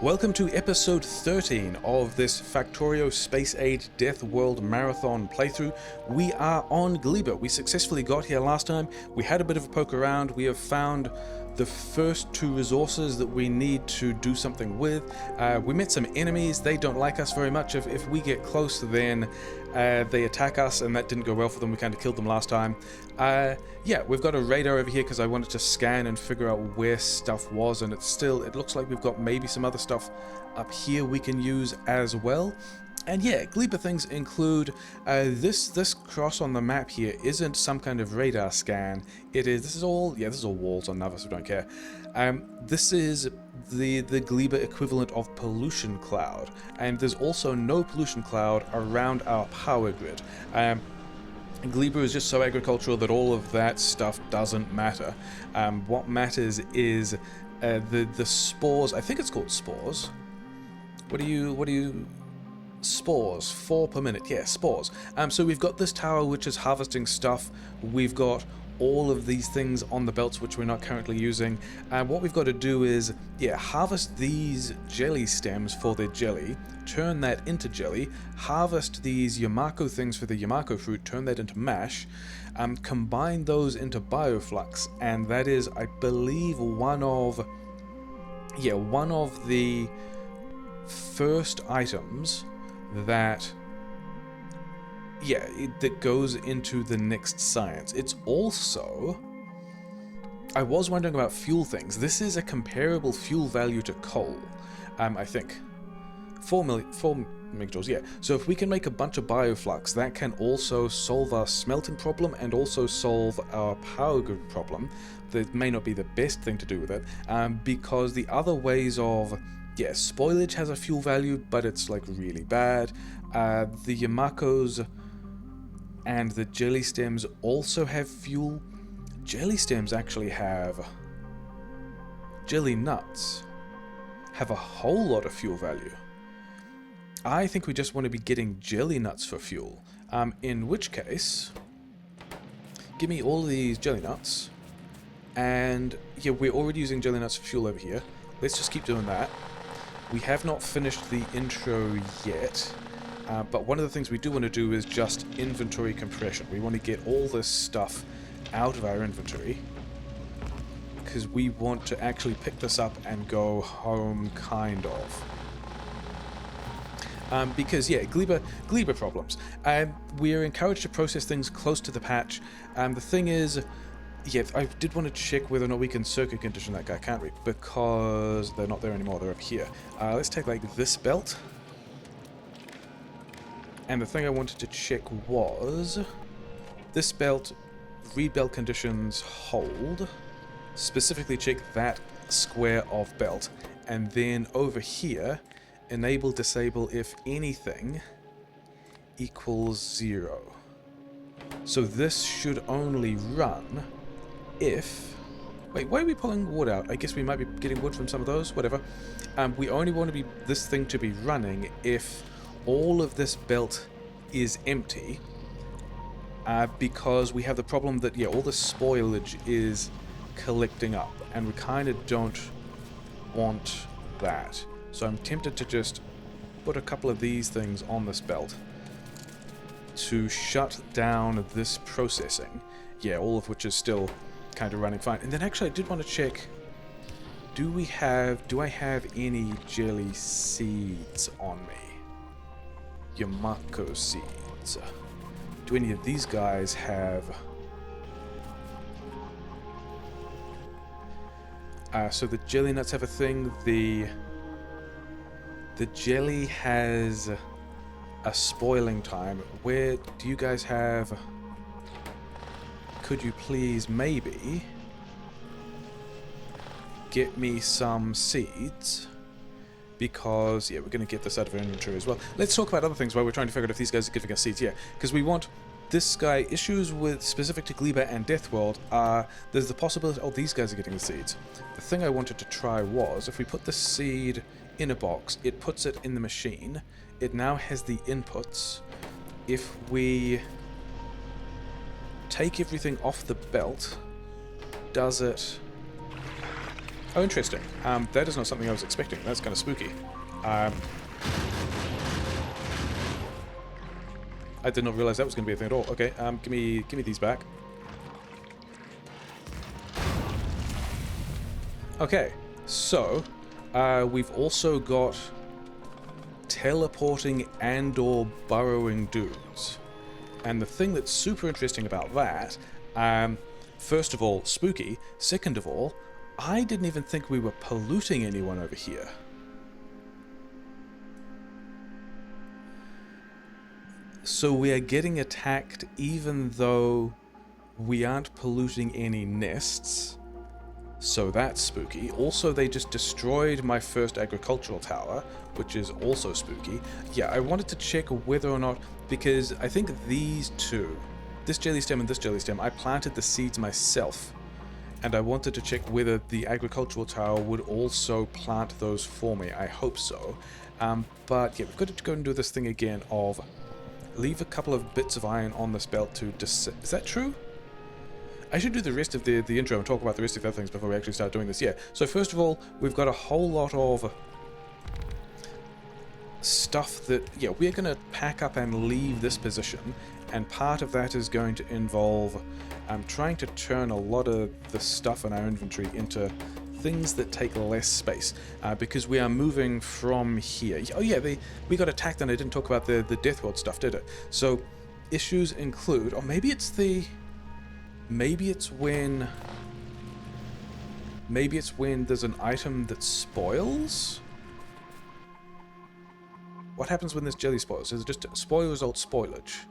Welcome to episode 13 of this Factorio Space Age Deathworld Marathon playthrough. We are on Gleba. We successfully got here last time. We had a bit of a poke around. We have found the first two resources that we need to do something with. We met some enemies. They don't like us very much. If we get close, then they attack us, and that didn't go well for them. We kind of killed them last time. Yeah, we've got a radar over here because I wanted to scan and figure out where stuff was, and it looks like we've got maybe some other stuff up here we can use as well. And yeah, Gleba things include this cross on the map here isn't some kind of radar scan. This is all walls on Nauvis, we don't care. This is the Gleba equivalent of pollution cloud, and there's also no pollution cloud around our power grid. Gleba is just so agricultural that all of that stuff doesn't matter. What matters is the spores. I think it's called spores. What do you spores? 4 per minute. Yeah, spores. So we've got this tower which is harvesting stuff. We've got all of these things on the belts which we're not currently using. What we've got to do is, harvest these jelly stems for their jelly, turn that into jelly, harvest these Yamako things for the Yamako fruit, turn that into mash, combine those into bioflux, and that is, I believe, one of the first items that that goes into the next science. It's also, I was wondering about fuel things. This is a comparable fuel value to coal, I think. 4 megajoules, yeah. So if we can make a bunch of bioflux, that can also solve our smelting problem and also solve our power grid problem. That may not be the best thing to do with it, because the other ways of, spoilage has a fuel value, but it's like really bad. The Yamakos and the jelly stems also have fuel. Jelly stems actually have, jelly nuts have a whole lot of fuel value. I think we just want to be getting jelly nuts for fuel. In which case, give me all of these jelly nuts. And yeah, we're already using jelly nuts for fuel over here. Let's just keep doing that. We have not finished the intro yet. But one of the things we do want to do is just inventory compression. We want to get all this stuff out of our inventory, because we want to actually pick this up and go home, kind of. Because, Gleba problems. We are encouraged to process things close to the patch. The thing is, I did want to check whether or not we can circuit condition that guy, can't we? Because they're not there anymore, they're up here. Let's take, like, this belt. And the thing I wanted to check was this belt, read belt conditions, hold. Specifically check that square of belt. And then over here, enable, disable if anything equals 0. So this should only run if... Wait, why are we pulling wood out? I guess we might be getting wood from some of those, whatever. We only want this thing to be running if all of this belt is empty, because we have the problem that, all the spoilage is collecting up, and we kind of don't want that. So I'm tempted to just put a couple of these things on this belt to shut down this processing. All of which is still kind of running fine. And then actually I did want to check, do I have any jelly seeds on me? Yamako seeds. Do any of these guys have... so the jelly nuts have a thing. The jelly has a spoiling time. Where do you guys have... Could you please maybe get me some seeds? Because, we're going to get this out of our inventory as well. Let's talk about other things while we're trying to figure out if these guys are giving us seeds. Because we want this guy... Issues with specific to Gleba and Deathworld are... There's the possibility... Oh, these guys are getting the seeds. The thing I wanted to try was, if we put the seed in a box, it puts it in the machine. It now has the inputs. If we take everything off the belt, does it... Oh, interesting. That is not something I was expecting. That's kind of spooky. I did not realize that was going to be a thing at all. Okay, give me these back. Okay, so we've also got teleporting and/or burrowing dudes. And the thing that's super interesting about that, first of all, spooky. Second of all, I didn't even think we were polluting anyone over here. So we are getting attacked even though we aren't polluting any nests. So that's spooky. Also, they just destroyed my first agricultural tower, which is also spooky. Yeah, I wanted to check whether or not, because I think these two, this jelly stem and this jelly stem, I planted the seeds myself. And I wanted to check whether the agricultural tower would also plant those for me. I hope so. But yeah, we've got to go and do this thing again of leave a couple of bits of iron on this belt to is that true? I should do the rest of the intro and talk about the rest of the other things before we actually start doing this. Yeah, so first of all, we've got a whole lot of stuff that, yeah, we're going to pack up and leave this position, and part of that is going to involve trying to turn a lot of the stuff in our inventory into things that take less space, because we are moving from here. Oh yeah, we got attacked and I didn't talk about the Deathworld stuff, did it? So issues include, or maybe it's when there's an item that spoils? What happens when this jelly spoils? Is it just spoil result spoilage?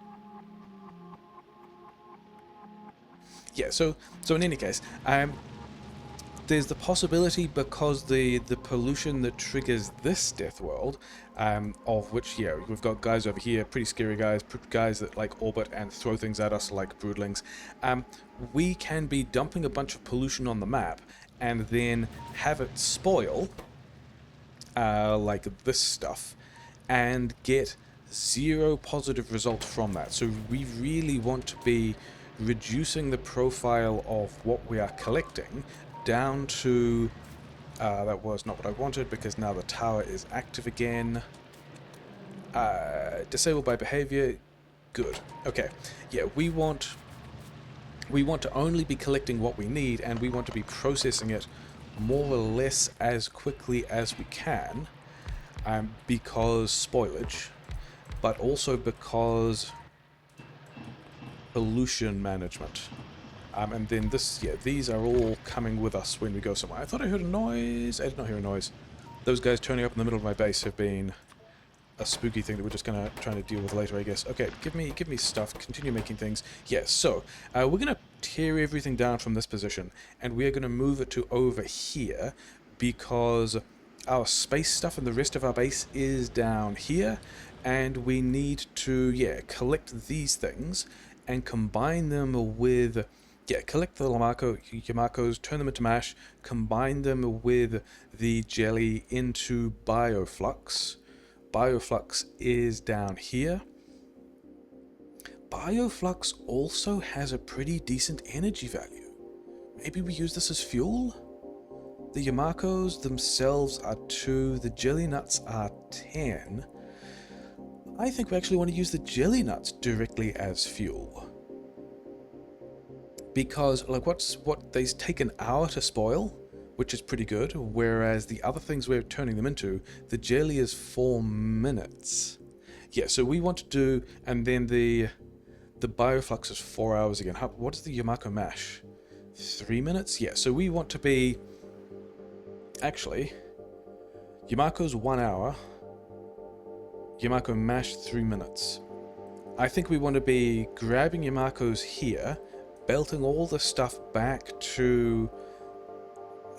Yeah, so in any case, there's the possibility, because the pollution that triggers this Deathworld, of which, yeah, we've got guys over here, pretty scary guys that like orbit and throw things at us like broodlings. We can be dumping a bunch of pollution on the map and then have it spoil, like this stuff, and get 0 positive results from that. So we really want to be reducing the profile of what we are collecting down to, that was not what I wanted, because now the tower is active again. Disabled by behavior, good. Okay, yeah, we want to only be collecting what we need, and we want to be processing it more or less as quickly as we can, because spoilage, but also because pollution management. And then this, yeah, these are all coming with us when we go somewhere. I thought I heard a noise. I did not hear a noise. Those guys turning up in the middle of my base have been a spooky thing that we're just gonna trying to deal with later, I guess. Okay, give me stuff. Continue making things. Yes. So we're gonna tear everything down from this position, and we are gonna move it to over here, because our space stuff and the rest of our base is down here, and we need to, yeah, collect these things and combine them with. Yeah, collect the Yamakos, turn them into mash, combine them with the jelly into Bioflux. Bioflux is down here. Bioflux also has a pretty decent energy value. Maybe we use this as fuel? The Yamakos themselves are 2, the jelly nuts are 10. I think we actually want to use the jelly nuts directly as fuel. Because, like, what they've taken hour to spoil, which is pretty good, whereas the other things we're turning them into, the jelly is 4 minutes. Yeah, so we want to do, and then the Bioflux is 4 hours again. What is the Yamako mash? 3 minutes? Yeah, so we want to be, actually, Yamako's 1 hour, Yamako mash 3 minutes. I think we want to be grabbing Yamako's here, belting all the stuff back to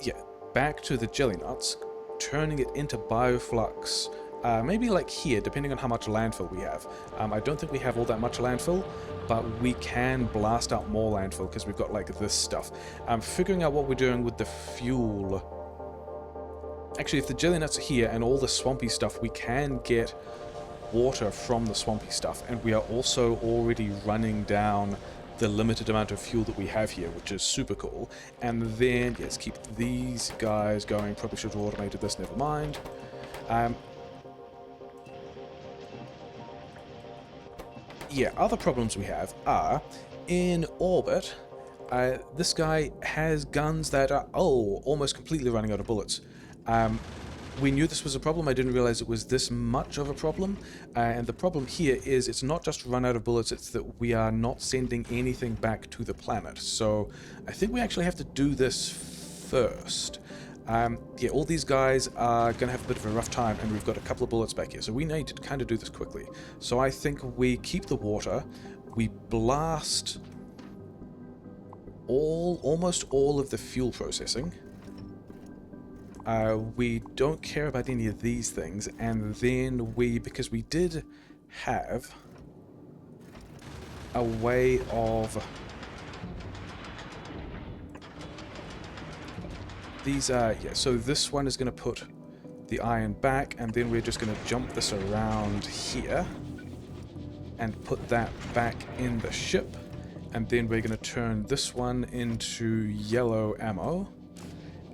the jelly nuts, turning it into Bioflux, maybe like here, depending on how much landfill we have. I don't think we have all that much landfill, but we can blast out more landfill because we've got like this stuff. Figuring out what we're doing with the fuel. Actually, if the jelly nuts are here and all the swampy stuff, we can get water from the swampy stuff, and we are also already running down the limited amount of fuel that we have here, which is super cool. And then, yes, keep these guys going. Probably should have automated this, never mind. Yeah, other problems we have are, in orbit, this guy has guns that are, almost completely running out of bullets. We knew this was a problem, I didn't realize it was this much of a problem, and the problem here is it's not just run out of bullets, it's that we are not sending anything back to the planet. So I think we actually have to do this first. Yeah, all these guys are going to have a bit of a rough time, and we've got a couple of bullets back here, so we need to kind of do this quickly. So I think we keep the water, we blast almost all of the fuel processing. We don't care about any of these things, and then because we did have a way of... These are, yeah, so this one is going to put the iron back, and then we're just going to jump this around here and put that back in the ship, and then we're going to turn this one into yellow ammo,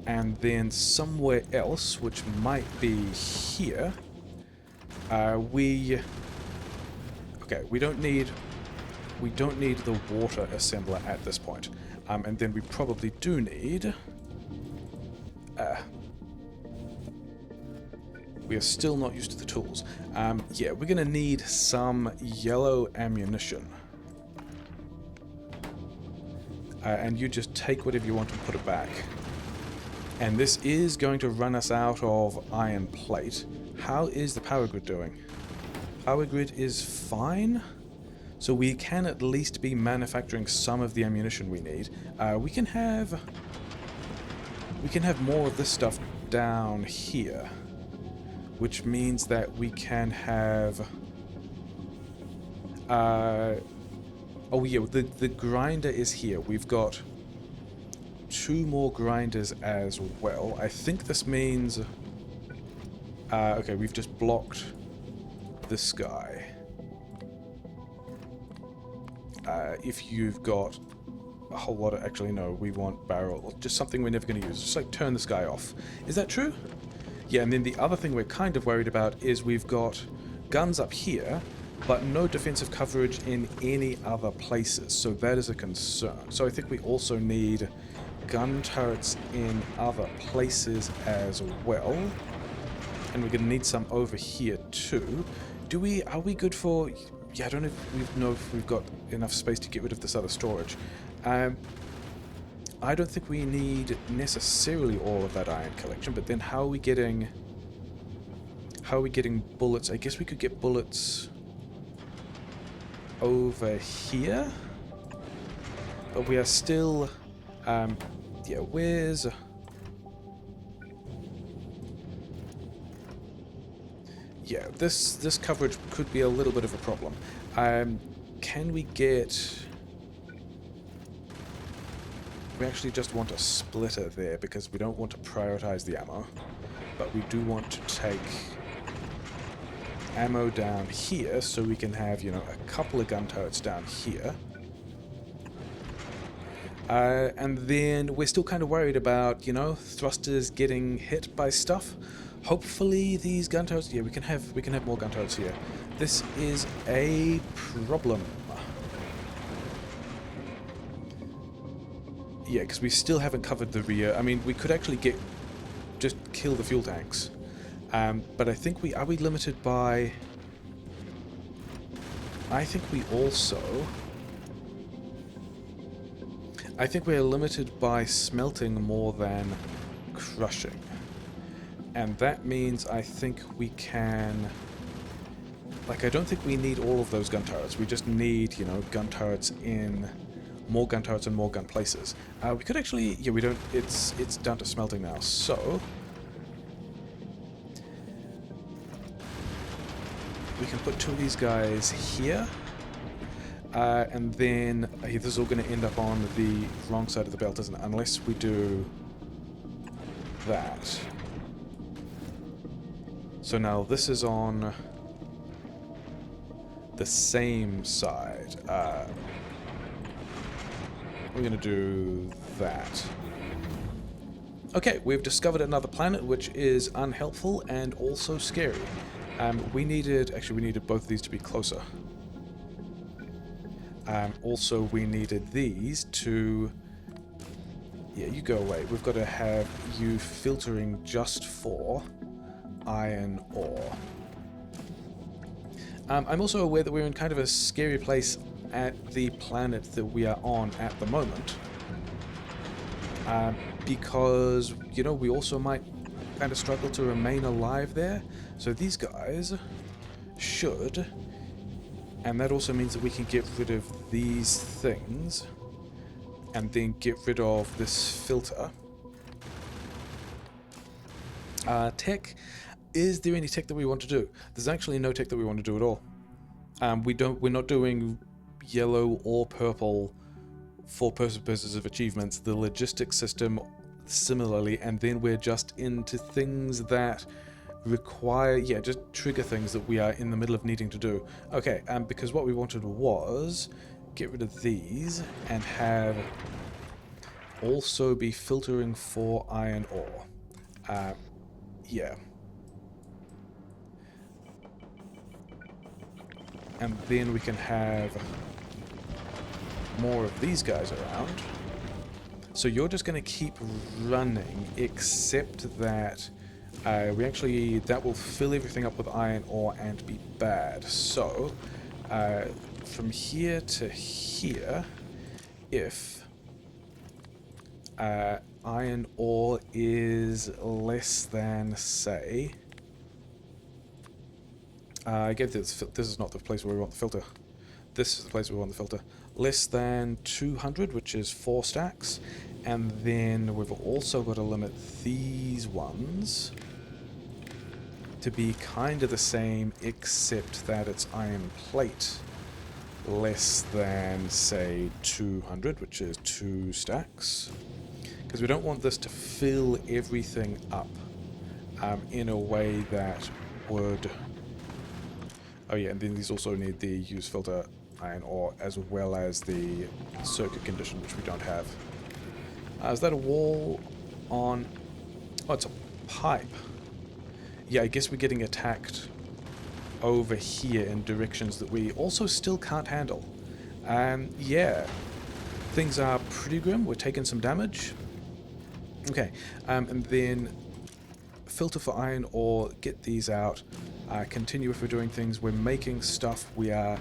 and then somewhere else, which might be here, we don't need the water assembler at this point, and then we probably do need... we are still not used to the tools. Yeah, we're going to need some yellow ammunition. And you just take whatever you want and put it back. And this is going to run us out of iron plate. How is the power grid doing? Power grid is fine. So we can at least be manufacturing some of the ammunition we need. We can have more of this stuff down here, which means that we can have... oh yeah, the grinder is here. We've got 2 more grinders as well. I think this means... okay, we've just blocked this guy. If you've got a whole lot of... Actually, no, we want barrel. Just something we're never going to use. Just like turn this guy off. Is that true? Yeah, and then the other thing we're kind of worried about is we've got guns up here, but no defensive coverage in any other places. So that is a concern. So I think we also need gun turrets in other places as well. And we're going to need some over here too. Are we good for... Yeah, I don't know if we've got enough space to get rid of this other storage. I don't think we need necessarily all of that iron collection, but then how are we getting bullets? I guess we could get bullets over here, but we are still yeah, where's... Yeah, this coverage could be a little bit of a problem. Can we get... We actually just want a splitter there because we don't want to prioritize the ammo, but we do want to take ammo down here so we can have, you know, a couple of gun turrets down here. And then we're still kind of worried about, you know, thrusters getting hit by stuff. Hopefully these gun turrets... Yeah, we can have more gun turrets here. This is a problem. Yeah, because we still haven't covered the rear. I mean, we could actually just kill the fuel tanks. But I think are we limited by... I think we're limited by smelting more than crushing. And that means I think we can... Like, I don't think we need all of those gun turrets. We just need, you know, gun turrets in... More gun turrets and more gun places. We could actually... Yeah, we don't... It's down to smelting now, so... We can put 2 of these guys here. And then... this is all going to end up on the wrong side of the belt, isn't it? Unless we do... that. So now this is on... the same side. We're going to do that. Okay, we've discovered another planet, which is unhelpful and also scary. We needed both of these to be closer. Also, we needed these to... Yeah, you go away. We've got to have you filtering just for iron ore. I'm also aware that we're in kind of a scary place at the planet that we are on at the moment. Because, you know, we also might kind of struggle to remain alive there. So these guys should... And that also means that we can get rid of these things. And then get rid of this filter. Tech. Is there any tech that we want to do? There's actually no tech that we want to do at all. We're not doing yellow or purple for purposes of achievements. The logistics system similarly, and then we're just into things that require, just trigger things that we are in the middle of needing to do. Okay, because what we wanted was get rid of these and have also be filtering for iron ore. Yeah. And then we can have more of these guys around. So you're just going to keep running, except that that will fill everything up with iron ore and be bad. So from here to here, if iron ore is less than, say... I get this. This is not the place where we want the filter. This is the place where we want the filter. Less than 200, which is 4 stacks. And then we've also got to limit these ones to be kind of the same, except that it's iron plate. Less than, say, 200, which is 2 stacks. Because we don't want this to fill everything up in a way that would... Oh yeah, and then these also need the use filter iron ore as well as the circuit condition, which we don't have. Is that a wall on... Oh, it's a pipe. Yeah, I guess we're getting attacked over here in directions that we also still can't handle. Yeah, things are pretty grim. We're taking some damage. Okay, and then filter for iron ore, get these out. Continue if we're doing things. We're making stuff. We are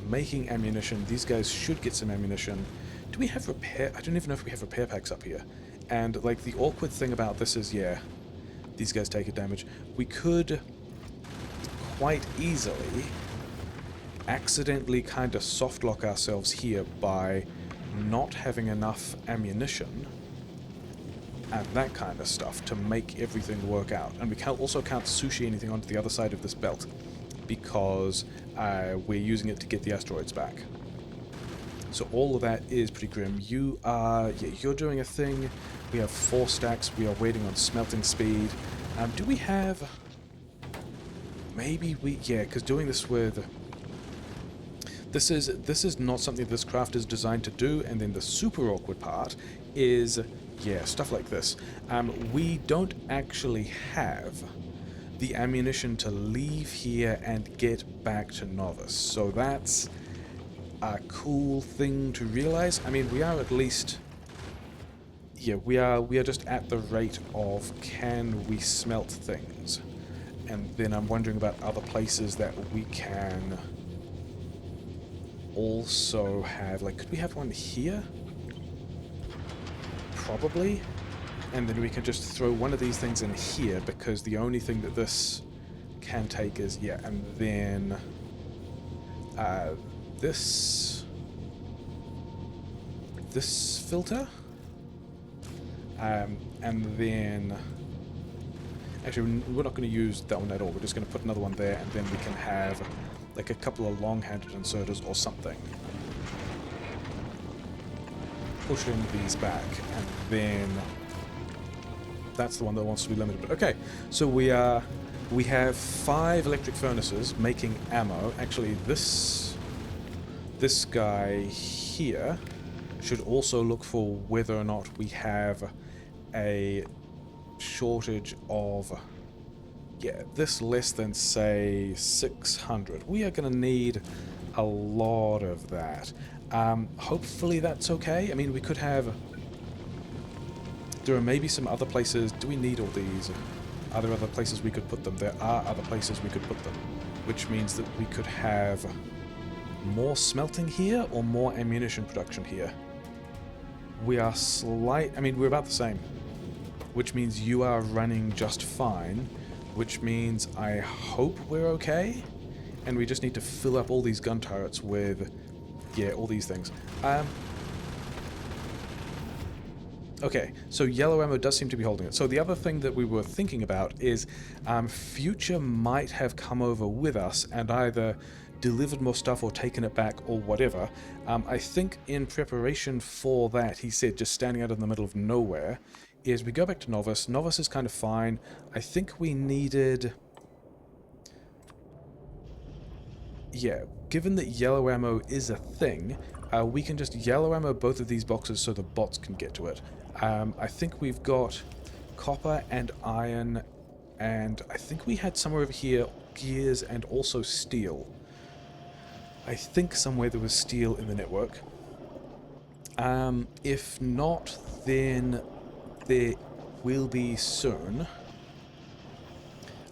making ammunition. These guys should get some ammunition. Do we have repair? I don't even know if we have repair packs up here. And, like, the awkward thing about this is, yeah, these guys take a damage. We could quite easily accidentally kind of soft lock ourselves here by not having enough ammunition and that kind of stuff to make everything work out. And we also can't sushi anything onto the other side of this belt because we're using it to get the asteroids back. So all of that is pretty grim. You're doing a thing. We have 4 stacks. We are waiting on smelting speed. Do we have... Maybe we... Yeah, because doing this with... This is not something this craft is designed to do, and then the super awkward part is... Yeah, stuff like this. We don't actually have the ammunition to leave here and get back to Nauvis. So that's a cool thing to realize. I mean, we are at least... Yeah, we are just at the rate of can we smelt things. And then I'm wondering about other places that we can also have... Like, could we have one here? Probably. And then we can just throw one of these things in here, because the only thing that this can take is... Yeah, and then... This filter? And then... Actually, we're not going to use that one at all. We're just going to put another one there, and then we can have like a couple of long-handed inserters or something. Pushing these back, and then that's the one that wants to be limited. But okay, so we have 5 electric furnaces making ammo. Actually, this guy here should also look for whether or not we have a shortage of, yeah, this less than, say, 600. We are going to need a lot of that. Hopefully that's okay. I mean, we could have... There are maybe some other places... Do we need all these? Are there other places we could put them? There are other places we could put them. Which means that we could have more smelting here or more ammunition production here. We are I mean, we're about the same. Which means you are running just fine. Which means I hope we're okay. And we just need to fill up all these gun turrets with, yeah, all these things. Okay, so yellow ammo does seem to be holding it. So the other thing that we were thinking about is Future might have come over with us and either delivered more stuff or taken it back or whatever. I think in preparation for that, he said, just standing out in the middle of nowhere, is we go back to Nauvis. Nauvis is kind of fine. I think we needed... Yeah, given that yellow ammo is a thing, we can just yellow ammo both of these boxes so the bots can get to it. I think we've got copper and iron, and I think we had somewhere over here gears and also steel. I think somewhere there was steel in the network. If not, then there will be soon.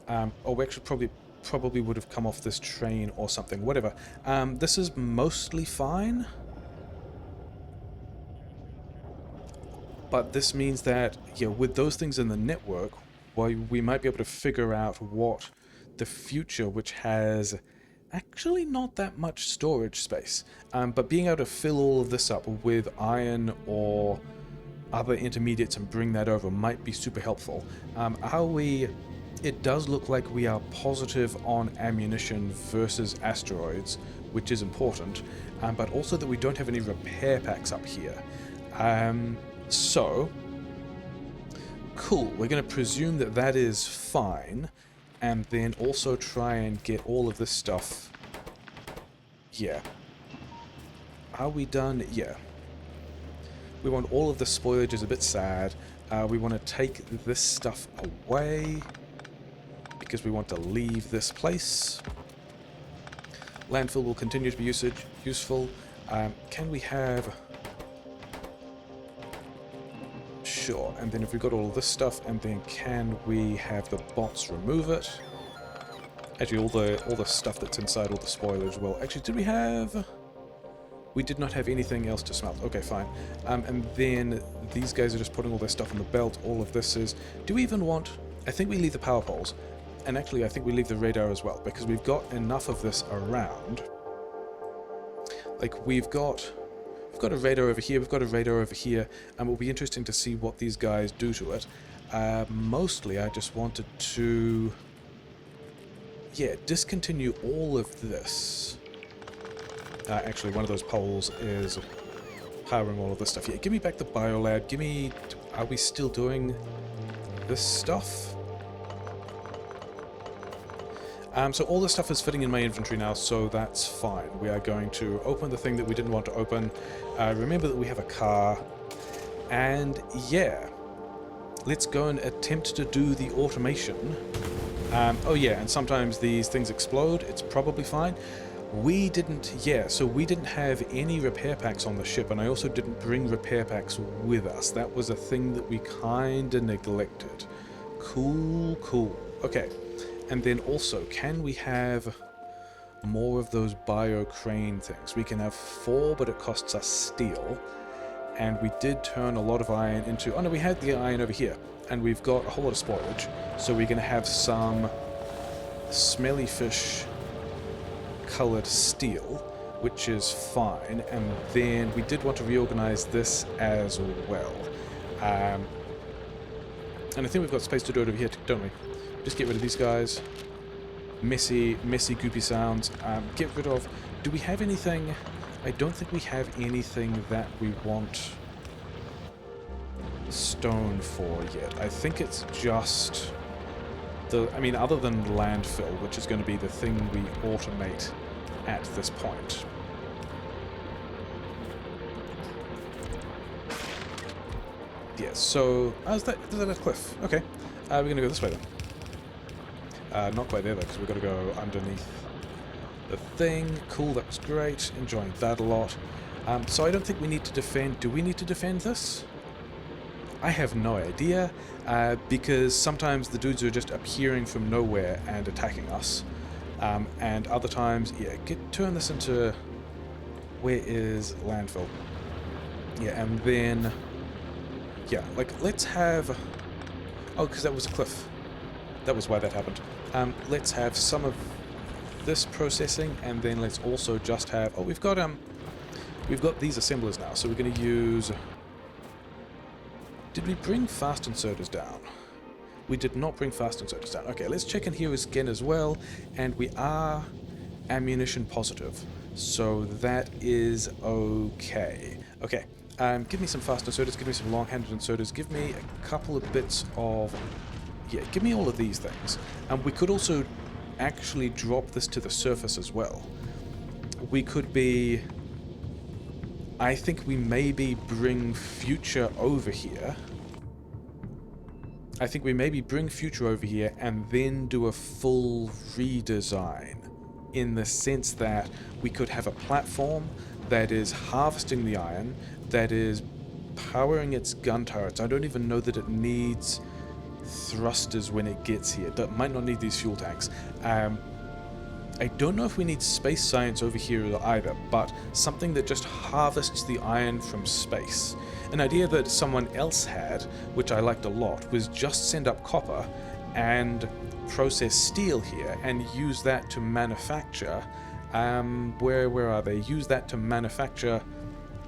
Oh, we actually probably would have come off this train or something. Whatever. This is mostly fine. But this means that, yeah, with those things in the network, well, we might be able to figure out what the future, which has actually not that much storage space, but being able to fill all of this up with iron or other intermediates and bring that over might be super helpful. It does look like we are positive on ammunition versus asteroids, which is important, but also that we don't have any repair packs up here. So, cool, we're going to presume that that is fine, and then also try and get all of this stuff. Yeah. Are we done? Yeah. We want all of the spoilage, is a bit sad. We want to take this stuff away, because we want to leave this place. Landfill will continue to be useful. Can we have... Sure, and then if we've got all of this stuff, and then can we have the bots remove it? Actually, all the stuff that's inside all the spoilage. Well, actually, did we have... We did not have anything else to smelt. Okay, fine. And then these guys are just putting all their stuff on the belt. All of this is... Do we even want... I think we leave the power poles. And actually, I think we leave the radar as well, because we've got enough of this around. Like, we've got a radar over here, we've got a radar over here, and it will be interesting to see what these guys do to it. Mostly, I just wanted to... Yeah, discontinue all of this. Actually, one of those poles is powering all of this stuff. Yeah, give me back the biolab. Give me... Are we still doing this stuff? So all this stuff is fitting in my inventory now, so that's fine. We are going to open the thing that we didn't want to open. Remember that we have a car. And yeah, let's go and attempt to do the automation. Oh yeah, and sometimes these things explode. It's probably fine. We didn't have any repair packs on the ship, and I also didn't bring repair packs with us. That was a thing that we kinda neglected. Cool. Okay. And then also, can we have more of those bio crane things? We can have 4, but it costs us steel. And we did turn a lot of iron into... Oh no, we had the iron over here. And we've got a whole lot of spoilage. So we're going to have some smelly fish colored steel, which is fine. And then we did want to reorganize this as well. And I think we've got space to do it over here, don't we? Just get rid of these guys. Messy, goopy sounds. Get rid of... Do we have anything... I don't think we have anything that we want stone for yet. I think it's just... I mean, other than landfill, which is going to be the thing we automate at this point. Yeah, so... Oh, is that a cliff? Okay. We're going to go this way then. Not quite there though, because we've got to go underneath the thing. Cool, that was great. Enjoying that a lot. So I don't think we need to defend... Do we need to defend this? I have no idea, because sometimes the dudes are just appearing from nowhere and attacking us. And other times, yeah, turn this into... Where is landfill? Yeah, and then... Yeah, like, let's have... Oh, because that was a cliff. That was why that happened. Let's have some of this processing, and then let's also just have... Oh, we've got these assemblers now, so we're going to use... Did we bring fast inserters down? We did not bring fast inserters down. Okay, let's check in here again as well, and we are ammunition positive, so that is okay. Okay, give me some fast inserters, give me some long-handed inserters, give me a couple of bits of... Yeah, give me all of these things. We could also actually drop this to the surface as well. We could be... I think we maybe bring Future over here. I think we maybe bring Future over here and then do a full redesign. In the sense that we could have a platform that is harvesting the iron, that is powering its gun turrets. I don't even know that it needs thrusters when it gets here. It might not need these fuel tanks. I don't know if we need space science over here either, but something that just harvests the iron from space. An idea that someone else had, which I liked a lot, was just send up copper and process steel here and use that to manufacture... where are they? Use that to manufacture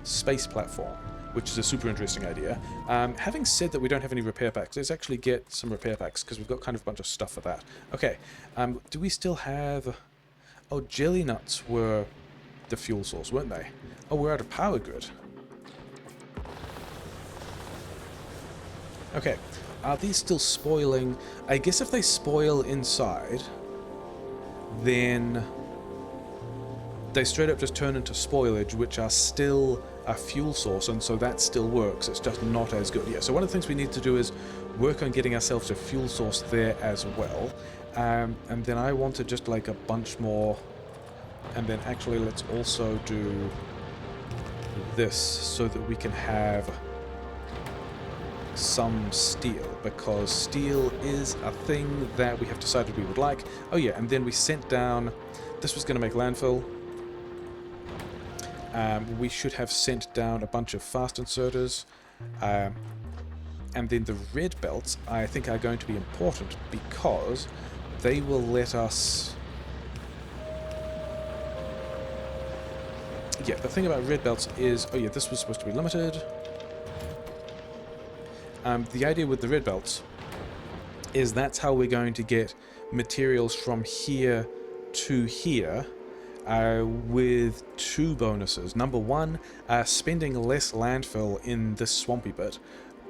space platform, which is a super interesting idea. Having said that we don't have any repair packs, let's actually get some repair packs, because we've got kind of a bunch of stuff for that. Okay, do we still have... Oh, jelly nuts were the fuel source, weren't they? Oh, we're out of power grid. Okay, are these still spoiling? I guess if they spoil inside, then they straight up just turn into spoilage, which are still a fuel source, and so that still works. It's just not as good. Yeah, so one of the things we need to do is work on getting ourselves a fuel source there as well. And then I wanted just like a bunch more, and then actually let's also do this so that we can have some steel, because steel is a thing that we have decided we would like. Oh yeah, and then we sent down, this was going to make landfill. We should have sent down a bunch of fast inserters. And then the red belts, I think, are going to be important because they will let us... Yeah, the thing about red belts is... Oh yeah, this was supposed to be limited. The idea with the red belts is that's how we're going to get materials from here to here with two bonuses. Number one, spending less landfill in this swampy bit,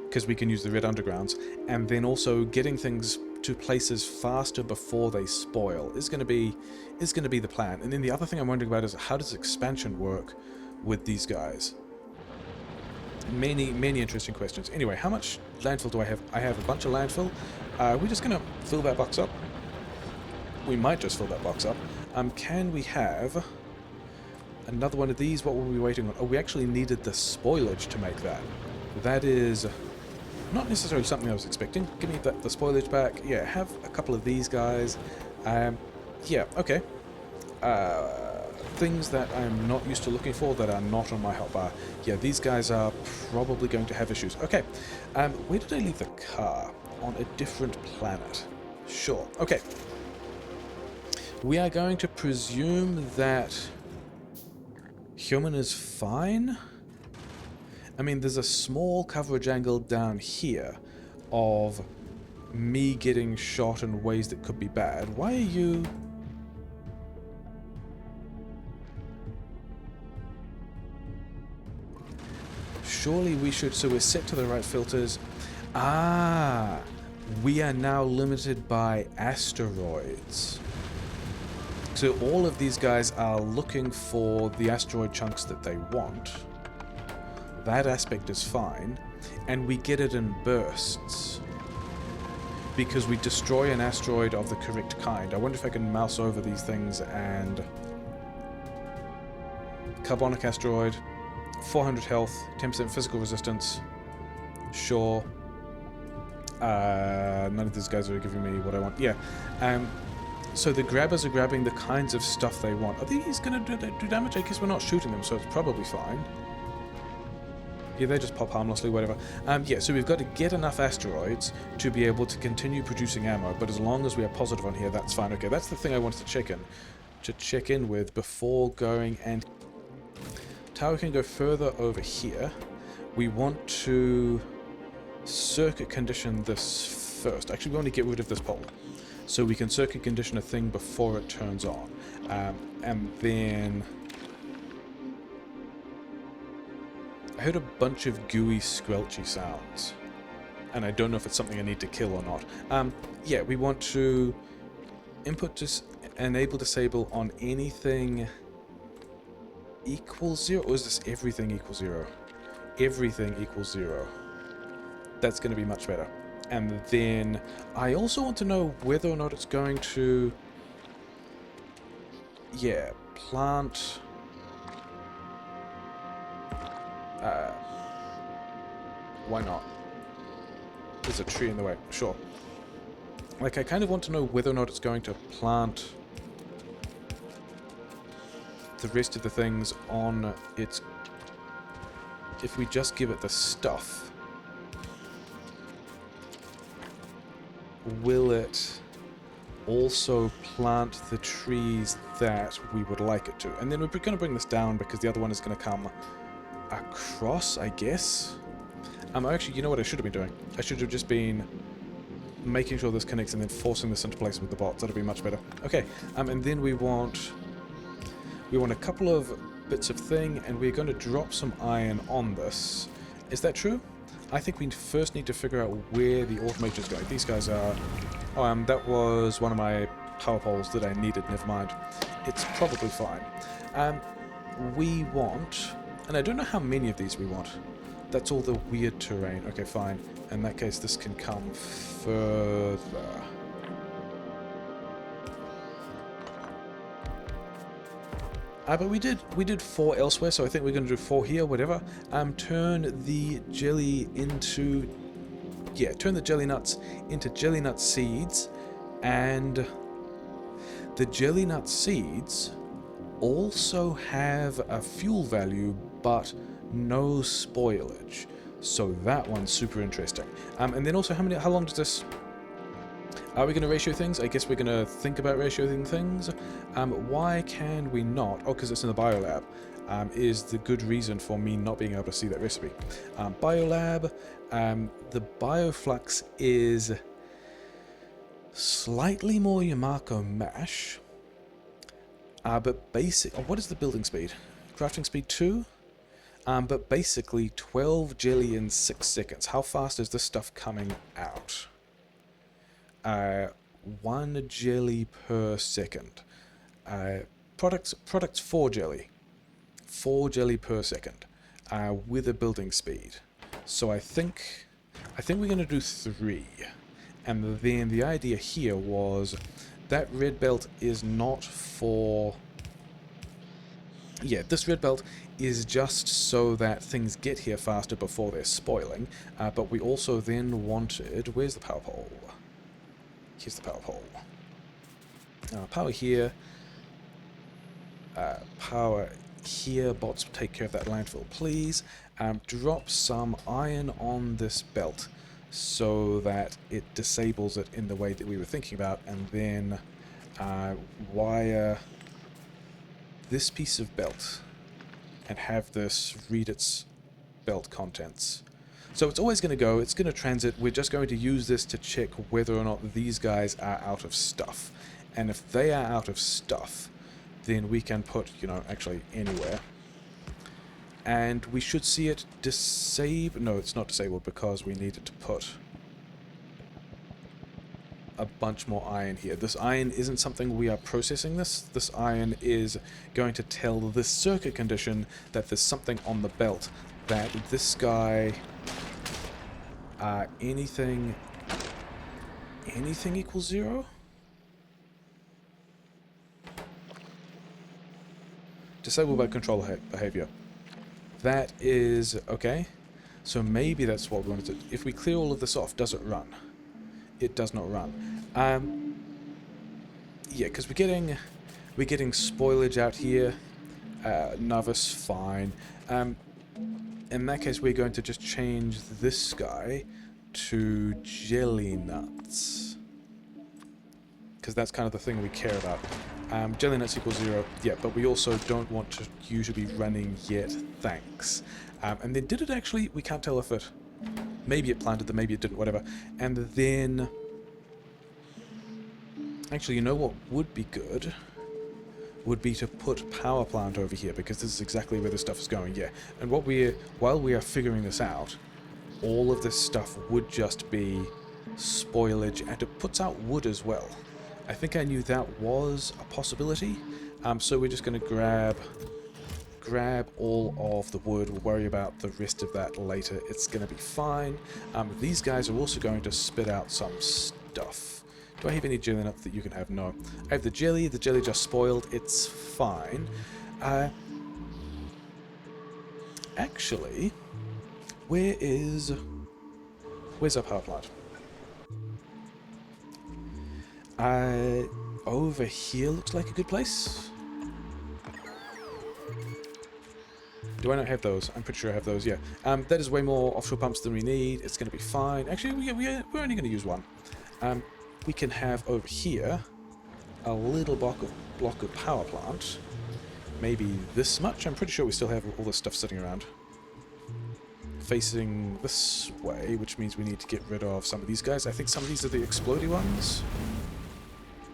because we can use the red undergrounds, and then also getting things to places faster before they spoil is going to be the plan. And then the other thing I'm wondering about is how does expansion work with these guys? Many interesting questions. Anyway, how much landfill do I have? I have a bunch of landfill. We're just going to fill that box up. We might just fill that box up. Can we have another one of these? What were we waiting on? Oh, we actually needed the spoilage to make that. That is not necessarily something I was expecting. Give me the spoilage back. Yeah, have a couple of these guys. Yeah, okay. Things that I'm not used to looking for that are not on my hotbar. Yeah, these guys are probably going to have issues. Okay, where did I leave the car? On a different planet. Sure, okay. We are going to presume that human is fine. I mean, there's a small coverage angle down here of me getting shot in ways that could be bad. Why are you... Surely we should... So we're set to the right filters. Ah! We are now limited by asteroids. So all of these guys are looking for the asteroid chunks that they want. That aspect is fine. And we get it in bursts. Because we destroy an asteroid of the correct kind. I wonder if I can mouse over these things and... Carbonic asteroid. 400 health. 10% physical resistance. Sure. None of these guys are giving me what I want. Yeah. So the grabbers are grabbing the kinds of stuff they want. Are these going to do damage? I guess we're not shooting them, so it's probably fine. Yeah, they just pop harmlessly, whatever. Yeah, so we've got to get enough asteroids to be able to continue producing ammo, but as long as we are positive on here, that's fine. Okay, that's the thing I wanted to check in with before going, and tower can go further over here. We want to circuit condition this first. Actually, we want to get rid of this pole, so we can circuit condition a thing before it turns on. And then... I heard a bunch of gooey, squelchy sounds. And I don't know if it's something I need to kill or not. Yeah, we want to input enable disable on anything equals 0, or is this everything equals 0? Everything equals 0. That's going to be much better. And then I also want to know whether or not it's going to... Yeah, plant... why not? There's a tree in the way. Sure. Like, I kind of want to know whether or not it's going to plant the rest of the things on its... If we just give it the stuff, will it also plant the trees that we would like it to? And then we're going to bring this down because the other one is going to come across, I guess. Actually, you know what I should have been doing? I should have just been making sure this connects and then forcing this into place with the bots. That'll be much better. Okay, and then we want a couple of bits of thing, and we're going to drop some iron on this. Is that true? I think we first need to figure out where the automator is going. These guys are... Oh, that was one of my power poles that I needed. Never mind. It's probably fine. We want... And I don't know how many of these we want. That's all the weird terrain. Okay, fine. In that case, this can come further. But we did 4 elsewhere, so I think we're going to do 4 here, whatever. Turn the jelly into... Yeah, turn the jelly nuts into jelly nut seeds. And the jelly nut seeds also have a fuel value, but no spoilage. So that one's super interesting. And then also, how long does this... Are we going to ratio things? I guess we're going to think about ratioing things. Why can we not? Oh, because it's in the biolab. Is the good reason for me not being able to see that recipe. Biolab, the bioflux is slightly more Yamako mash. But basic... Oh, what is the building speed? Crafting speed 2? But basically 12 jelly in 6 seconds. How fast is this stuff coming out? 1 jelly per second. Products 4 jelly. 4 jelly per second. With a building speed. So I think we're going to do 3. And then the idea here was that red belt is not for... Yeah, this red belt is just so that things get here faster before they're spoiling. But we also then wanted... Where's the power pole? Here's the power pole. Power here. Power here. Bots, take care of that landfill, please. Drop some iron on this belt so that it disables it in the way that we were thinking about. And then wire this piece of belt and have this read its belt contents. So it's always going to go, it's going to transit, we're just going to use this to check whether or not these guys are out of stuff. And if they are out of stuff, then we can put, you know, actually anywhere. And we should see it disable... No, it's not disabled because we needed to put a bunch more iron here. This iron isn't something we are processing this. This iron is going to tell this circuit condition that there's something on the belt that this guy, anything equals 0? Disable by controller behavior. That is okay. So maybe that's what we wanted to. If we clear all of this off, does it run? It does not run. Yeah, because we're getting spoilage out here. Nauvis, fine. In that case, we're going to just change this guy to jelly nuts, because that's kind of the thing we care about. Jelly nuts equals 0. Yeah, but we also don't want to you to be running yet. Thanks. And then did it actually? We can't tell if it. Maybe it planted them, maybe it didn't, whatever. And then... Actually, you know what would be good? Would be to put power plant over here, because this is exactly where this stuff is going, yeah. And while we are figuring this out, all of this stuff would just be spoilage, and it puts out wood as well. I think I knew that was a possibility. So we're just going to grab all of the wood. We'll worry about the rest of that later. It's going to be fine. These guys are also going to spit out some stuff. Do I have any jelly nuts that you can have? No. I have the jelly just spoiled. It's fine. Actually, where's our power plant? Over here looks like a good place. Do I not have those? I'm pretty sure I have those, yeah. That is way more offshore pumps than we need. It's going to be fine. Actually, we're only going to use one. We can have over here a little block of power plant. Maybe this much. I'm pretty sure we still have all this stuff sitting around. Facing this way, which means we need to get rid of some of these guys. I think some of these are the explodey ones.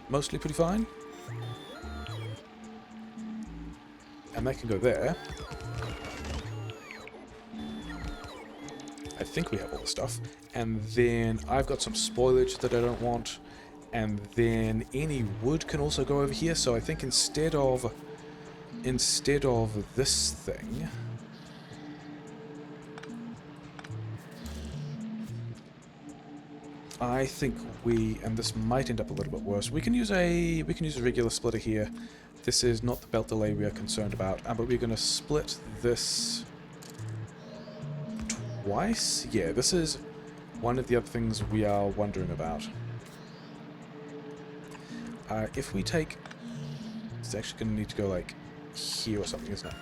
Mostly pretty fine. And that can go there. I think we have all the stuff. And then I've got some spoilage that I don't want. And then any wood can also go over here. So I think instead of this thing, I think and this might end up a little bit worse. We can use a regular splitter here. This is not the belt delay we are concerned about, but we're going to split this twice. Yeah, this is one of the other things we are wondering about. If we take, it's actually going to need to go like here or something, isn't it?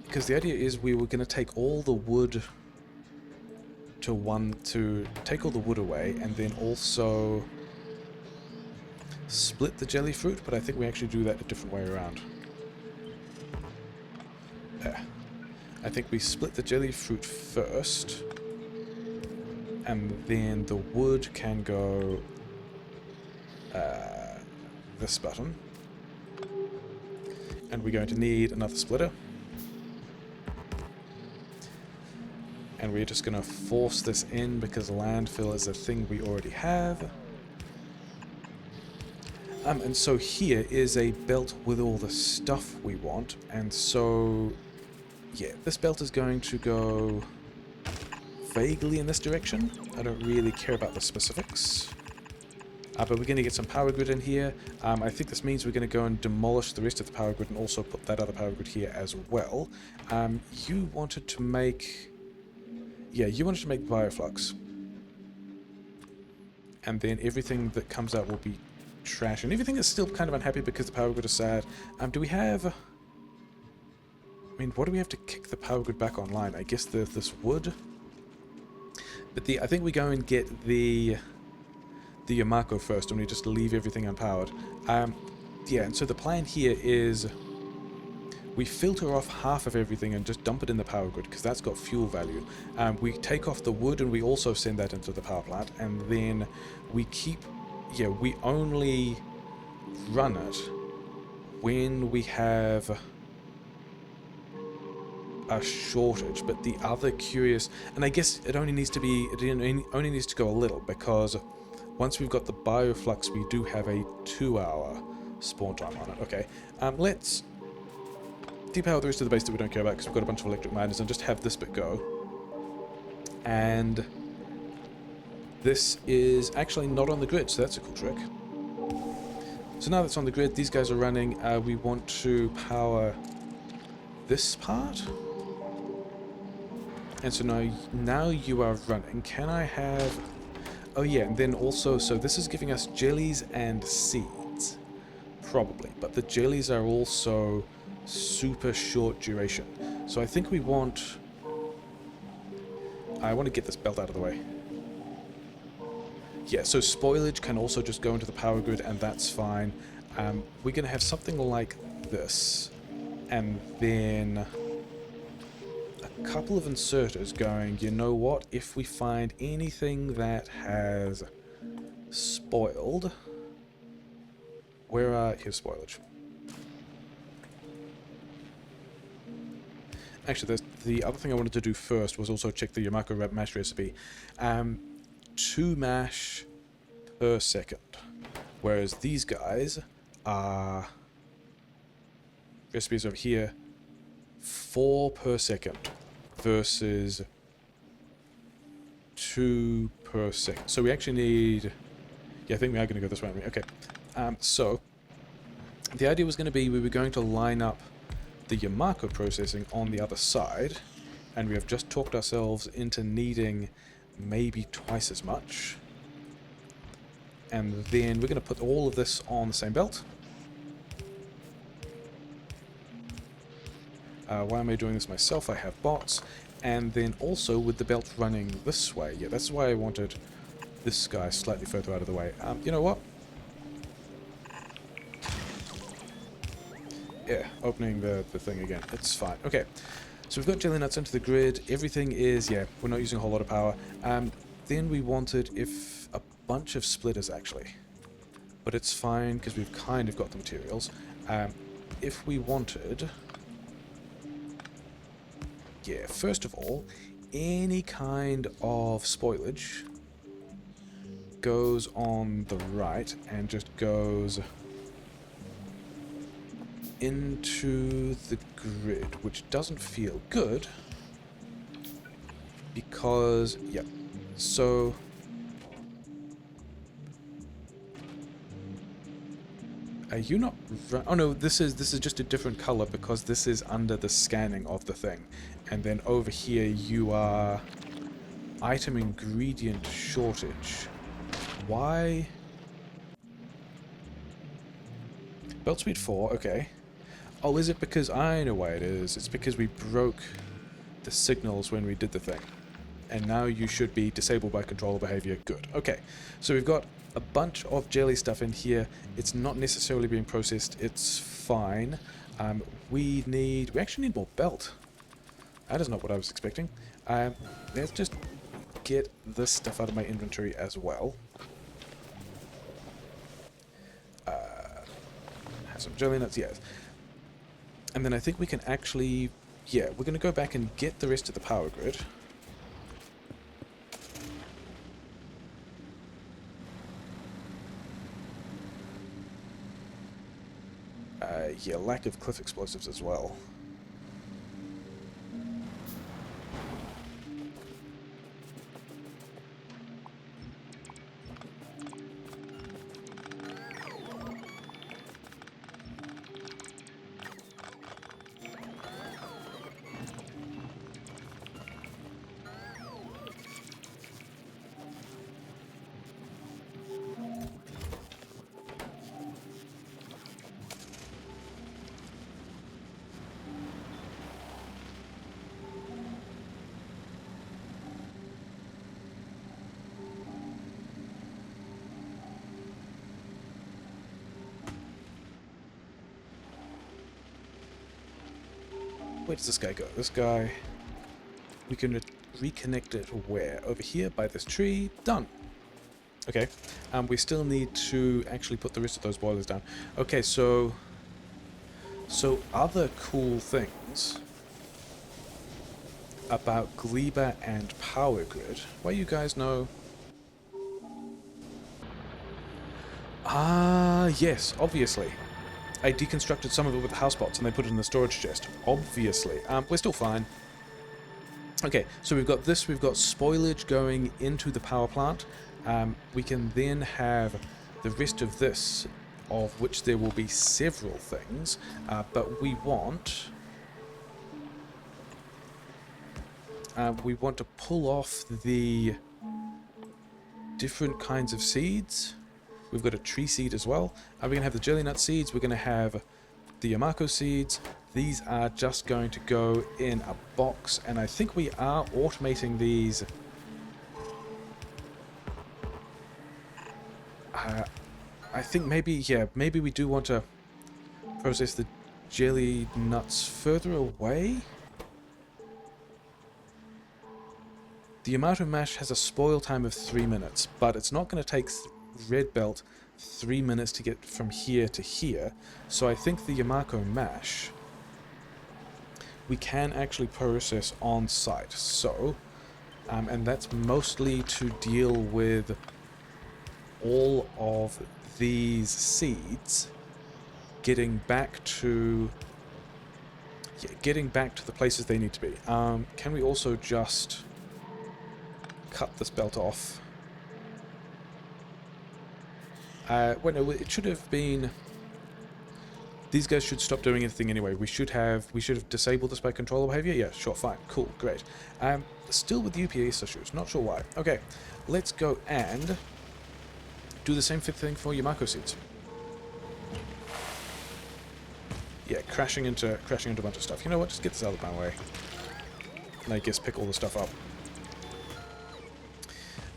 Because the idea is we were going to take all the wood to take all the wood away, and then also split the jelly fruit, but I think we actually do that a different way around. I think we split the jelly fruit first, and then the wood can go this button, and we're going to need another splitter. And we're just going to force this in because landfill is a thing we already have. And so here is a belt with all the stuff we want. And so, yeah, this belt is going to go vaguely in this direction. I don't really care about the specifics. But we're going to get some power grid in here. I think this means we're going to go and demolish the rest of the power grid and also put that other power grid here as well. You wanted to make... Yeah, you wanted to make bioflux. And then everything that comes out will be trash. And everything is still kind of unhappy because the power grid is sad. Do we have... I mean, what do we have to kick the power grid back online? I guess this wood? But I think we go and get the Yamako first, and we just leave everything unpowered. Yeah, and so the plan here is... We filter off half of everything and just dump it in the power grid, because that's got fuel value. We take off the wood and we also send that into the power plant, and then we keep... Yeah, we only run it when we have a shortage. But the other curious... And I guess it only needs to be... It only needs to go a little, because once we've got the bioflux, we do have a 2-hour spawn time on it. Okay, let's... depower the rest of the base that we don't care about because we've got a bunch of electric miners, and just have this bit go. And this is actually not on the grid, so that's a cool trick. So now that's on the grid, these guys are running. We want to power this part. And so now you are running. Can I have... Oh yeah, and then also, so this is giving us jellies and seeds. Probably. But the jellies are also super short duration. So I think we want... I want to get this belt out of the way. Yeah, so spoilage can also just go into the power grid, and that's fine. We're going to have something like this. And then a couple of inserters going, you know what, if we find anything that has spoiled... here's spoilage. Actually, the other thing I wanted to do first was also check the Yamako mash recipe. 2 mash per second. Whereas these guys are... recipes over here, 4 per second versus 2 per second. So we actually need... Yeah, I think we are going to go this way. Okay. So the idea was going to be we were going to line up the Yamako processing on the other side, and we have just talked ourselves into needing maybe twice as much. And then we're going to put all of this on the same belt. Why am I doing this myself? I have bots. And then also with the belt running this way. Yeah, that's why I wanted this guy slightly further out of the way. You know what? Yeah, opening the thing again. It's fine. Okay, so we've got jelly nuts into the grid. Everything is, yeah, we're not using a whole lot of power. Then we wanted a bunch of splitters, actually. But it's fine, because we've kind of got the materials. If we wanted... Yeah, first of all, any kind of spoilage goes on the right and just goes into the grid, which doesn't feel good because, yeah, so are you not oh no, this is just a different color because this is under the scanning of the thing, and then over here you are item ingredient shortage. Why? Belt speed 4, okay. Oh, is it because... I know why it is. It's because we broke the signals when we did the thing. And now you should be disabled by controller behavior. Good. Okay. So we've got a bunch of jelly stuff in here. It's not necessarily being processed. It's fine. We actually need more belt. That is not what I was expecting. Let's just get this stuff out of my inventory as well. Have some jelly nuts, yes. And then I think we can actually... Yeah, we're going to go back and get the rest of the power grid. Yeah, lack of cliff explosives as well. Where does this guy go? This guy... We can reconnect it where? Over here by this tree. Done. Okay. We still need to actually put the rest of those boilers down. Okay, so other cool things about Gleba and Power Grid. Why you guys know... Ah, yes, obviously. I deconstructed some of it with the housebots and they put it in the storage chest. Obviously. We're still fine. Okay, so we've got this, we've got spoilage going into the power plant. We can then have the rest of this, of which there will be several things, but we want to pull off the different kinds of seeds. We've got a tree seed as well. We're going to have the jelly nut seeds, we're going to have the Yamako seeds. These are just going to go in a box, and I think we are automating these. I think maybe, yeah, maybe we do want to process the jelly nuts further away. The Yamato mash has a spoil time of 3 minutes, but it's not going to take Red Belt 3 minutes to get from here to here, so I think the Yamako mash we can actually process on site. So, and that's mostly to deal with all of these seeds getting back to the places they need to be. Can we also just cut this belt off? Well, no, it should have been. These guys should stop doing anything anyway. We should have disabled this by controller behavior. Yeah, sure, fine, cool, great. Still with UPS issues, not sure why. Okay, let's go and do the same thing for Yamako seeds. Yeah, crashing into a bunch of stuff. You know what? Just get this out of my way. And I guess pick all the stuff up.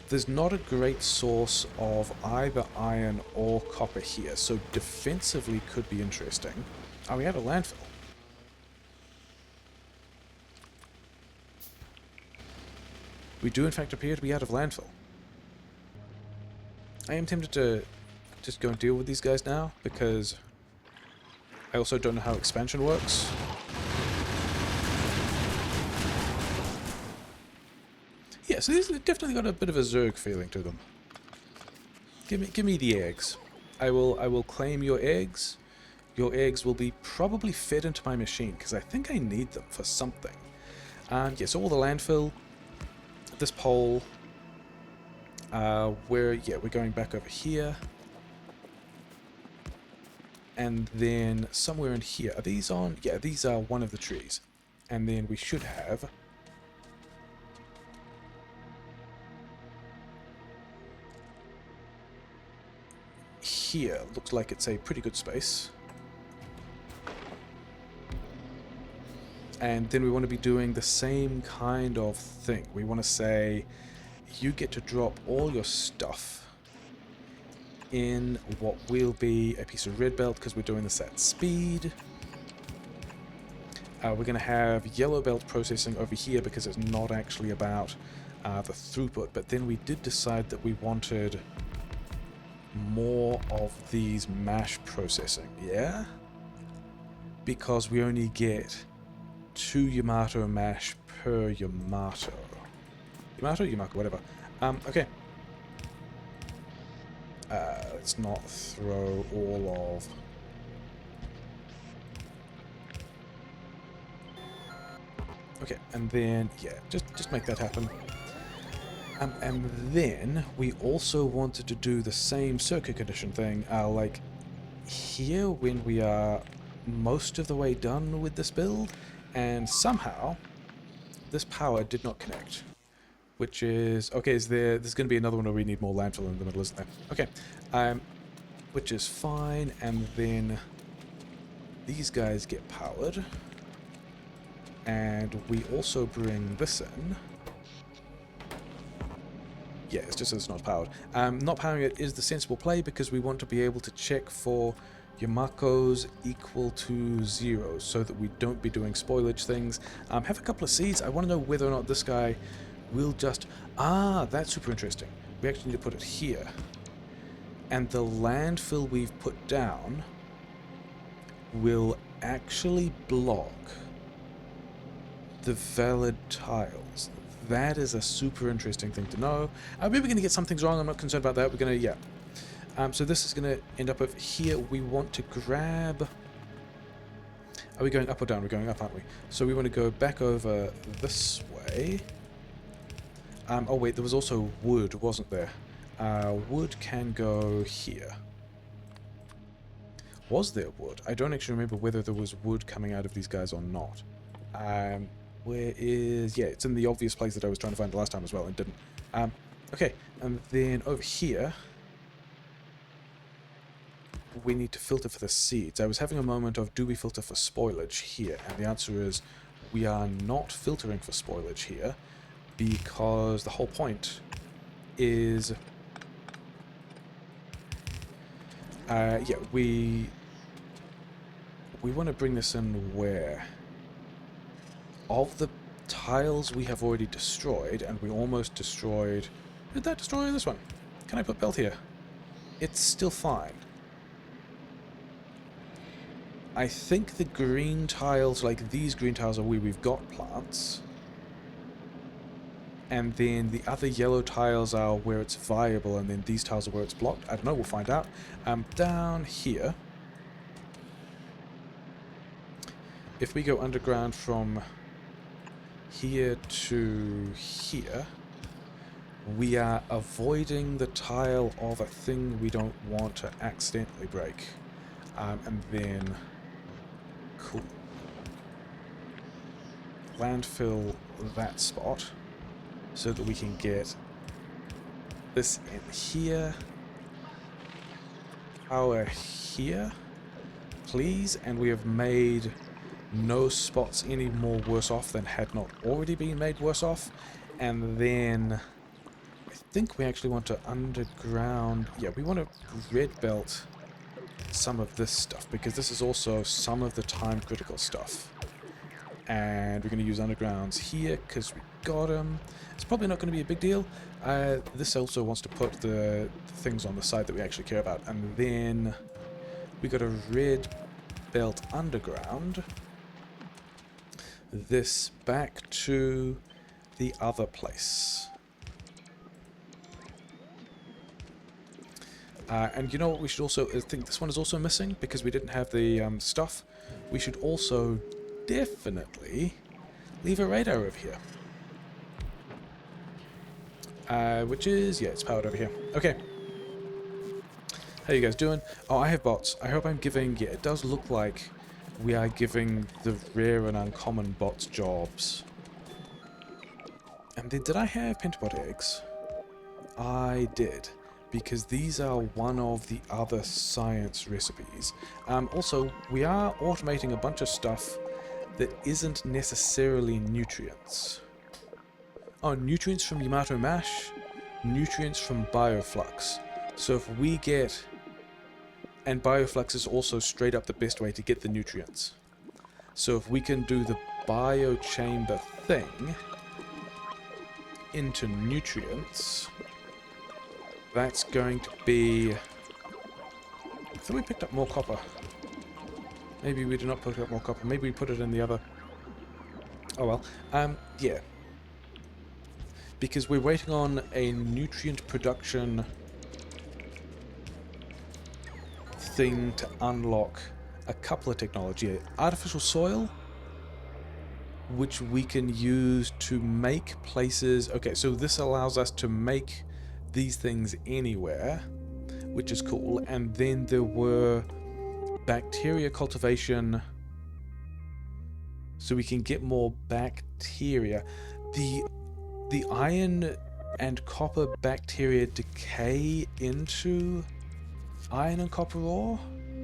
There's not a great source of either iron or copper here, so defensively could be interesting. Oh, we have a landfill. We do in fact appear to be out of landfill. I am tempted to just go and deal with these guys now, because I also don't know how expansion works. Yeah, so these have definitely got a bit of a Zerg feeling to them. Give me the eggs. I will claim your eggs. Your eggs will be probably fed into my machine, because I think I need them for something. Yeah, so all the landfill, this pole, we're going back over here. And then somewhere in here, are these on? Yeah, these are one of the trees. And then we should have here, looks like it's a pretty good space. And then we want to be doing the same kind of thing. We want to say, you get to drop all your stuff in what will be a piece of red belt, because we're doing this at speed. We're going to have yellow belt processing over here, because it's not actually about the throughput. But then we did decide that we wanted more of these mash processing, yeah? Because we only get 2 Yamato mash per Yamato. Yamako, whatever. Okay. Let's not throw all of... Okay, and then, yeah, just make that happen. And then we also wanted to do the same circuit condition thing, like here when we are most of the way done with this build, and somehow this power did not connect, which is okay. There's going to be another one where we need more landfill in the middle, isn't there? Okay, which is fine. And then these guys get powered, and we also bring this in. Yeah, it's just that it's not powered. Not powering it is the sensible play, because we want to be able to check for Yamako's equal to 0, so that we don't be doing spoilage things. Have a couple of seeds. I want to know whether or not this guy will just... Ah, that's super interesting. We actually need to put it here. And the landfill we've put down will actually block the valid tiles. That is a super interesting thing to know. Maybe we're going to get some things wrong. I'm not concerned about that. We're going to, yeah. So this is going to end up over here. We want to grab... Are we going up or down? We're going up, aren't we? So we want to go back over this way. Oh wait, there was also wood, wasn't there? Wood can go here. Was there wood? I don't actually remember whether there was wood coming out of these guys or not. Where is... Yeah, it's in the obvious place that I was trying to find the last time as well and didn't. Okay, and then over here... we need to filter for the seeds. I was having a moment of, do we filter for spoilage here? And the answer is, we are not filtering for spoilage here, because the whole point is... yeah, we want to bring this in where? Of the tiles we have already destroyed, and we almost destroyed... Did that destroy this one? Can I put belt here? It's still fine. I think the green tiles, like these green tiles, are where we've got plants. And then the other yellow tiles are where it's viable, and then these tiles are where it's blocked. I don't know, we'll find out. Down here, if we go underground from here to here, we are avoiding the tile of a thing we don't want to accidentally break. And then... Cool. Landfill that spot so that we can get this in here. Power here, please. And we have made no spots any more worse off than had not already been made worse off. And then I think we actually want to underground... Yeah, we want to red belt some of this stuff, because this is also some of the time critical stuff. And we're going to use undergrounds here because we got them. It's probably not going to be a big deal. This also wants to put the things on the side that we actually care about. And then we got a red belt underground. This back to the other place. And you know what we should also... I think this one is also missing because we didn't have the stuff. We should also definitely leave a radar over here. Which is... yeah, it's powered over here. Okay. How you guys doing? Oh, I have bots. I hope I'm giving... yeah, it does look like we are giving the rare and uncommon bots jobs. And then, did I have Pentapod eggs? I did. Because these are one of the other science recipes. Also, we are automating a bunch of stuff that isn't necessarily nutrients. Oh, nutrients from Yamato Mash, nutrients from Bioflux. So if we get... and Bioflux is also straight up the best way to get the nutrients. So if we can do the biochamber thing into nutrients... that's going to be... I thought we picked up more copper. Maybe we did not pick up more copper. Maybe we put it in the other... oh well. Yeah. Because we're waiting on a nutrient production thing to unlock a couple of technology. Artificial soil, which we can use to make places... okay, so this allows us to make these things anywhere, which is cool. And then there were bacteria cultivation, so we can get more bacteria. The iron and copper bacteria decay into iron and copper ore.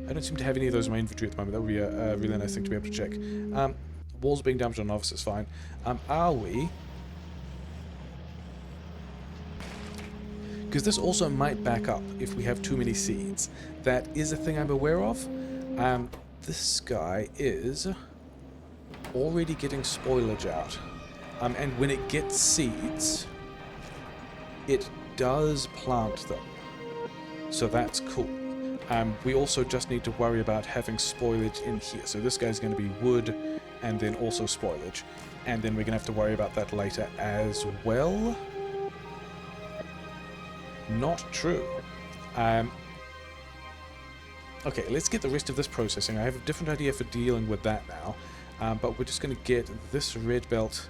I don't seem to have any of those in my inventory at the moment. That would be a really nice thing to be able to check. Walls being damaged on Nauvis is fine. Are we... because this also might back up if we have too many seeds. That is a thing I'm aware of. This guy is already getting spoilage out. And when it gets seeds, it does plant them. So that's cool. We also just need to worry about having spoilage in here. So this guy's going to be wood and then also spoilage. And then we're going to have to worry about that later as well. Not true. Okay, let's get the rest of this processing. I have a different idea for dealing with that now. But we're just going to get this red belt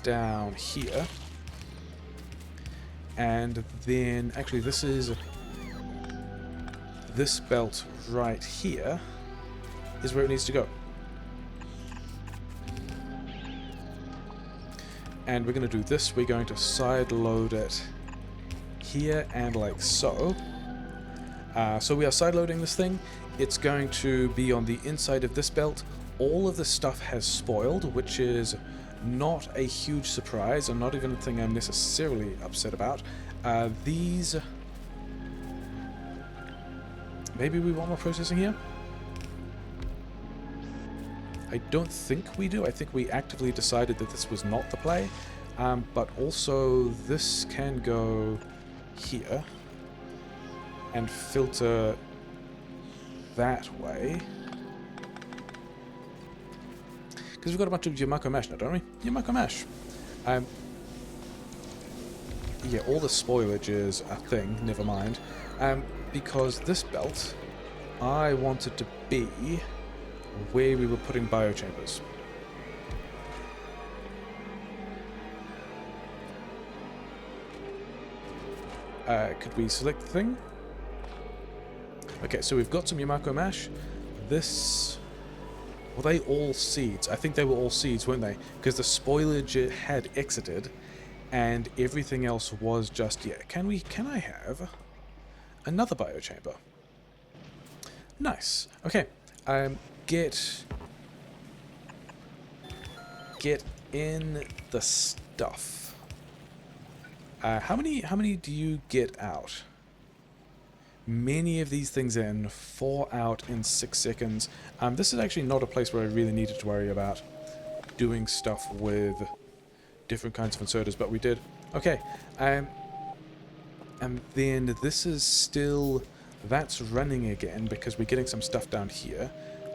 down here. And then, actually, this belt right here is where it needs to go. And we're going to do this. We're going to side load it here and like so. So we are side loading this thing. It's going to be on the inside of this belt. All of the stuff has spoiled, which is not a huge surprise, and not even a thing I'm necessarily upset about. These... Maybe we want more processing here? I don't think we do. I think we actively decided that this was not the play. But also, this can go here and filter that way. Because we've got a bunch of Yamako Mash now, don't we? Yamako Mash. Yeah, all the spoilage is a thing, never mind. Because this belt, I wanted to be where we were putting biochambers. Could we select the thing? Okay, so we've got some Yamako Mash. This... Were they all seeds? I think they were all seeds, weren't they? Because the spoilage had exited, and everything else was just... Yeah, can I have another biochamber? Nice. Okay. Get in the stuff. How many do you get out? Many of these things in, 4 out in 6 seconds. This is actually not a place where I really needed to worry about doing stuff with different kinds of inserters, but we did. Okay, and then this is still... That's running again because we're getting some stuff down here.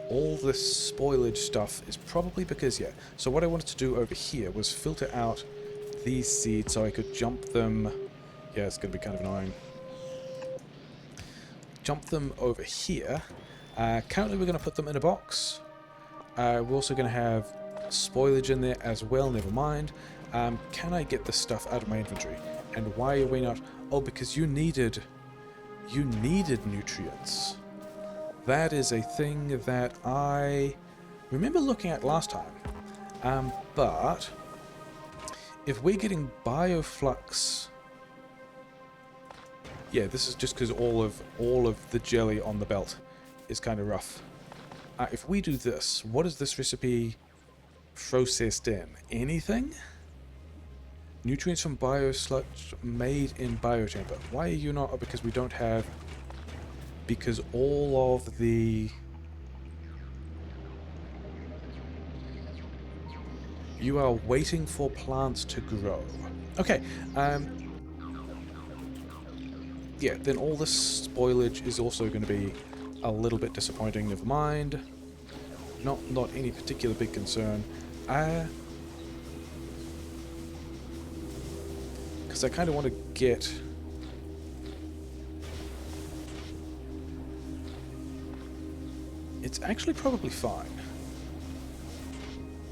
All this spoilage stuff is probably because, yeah. So what I wanted to do over here was filter out these seeds so I could jump them... Yeah, it's going to be kind of annoying. Jump them over here. Currently we're going to put them in a box. We're also going to have spoilage in there as well, never mind. Can I get this stuff out of my inventory? And why are we not... Oh, because you needed nutrients. That is a thing that I remember looking at last time. But if we're getting bioflux... Yeah, this is just because all of the jelly on the belt is kind of rough. If we do this, what is this recipe processed in? Anything? Nutrients from biosludge made in biochamber. Why are you not? Oh, because we don't have... Because all of the... You are waiting for plants to grow. Okay, yeah, then all this spoilage is also going to be a little bit disappointing. Never mind. Not any particular big concern. Because I kind of want to get... It's actually probably fine.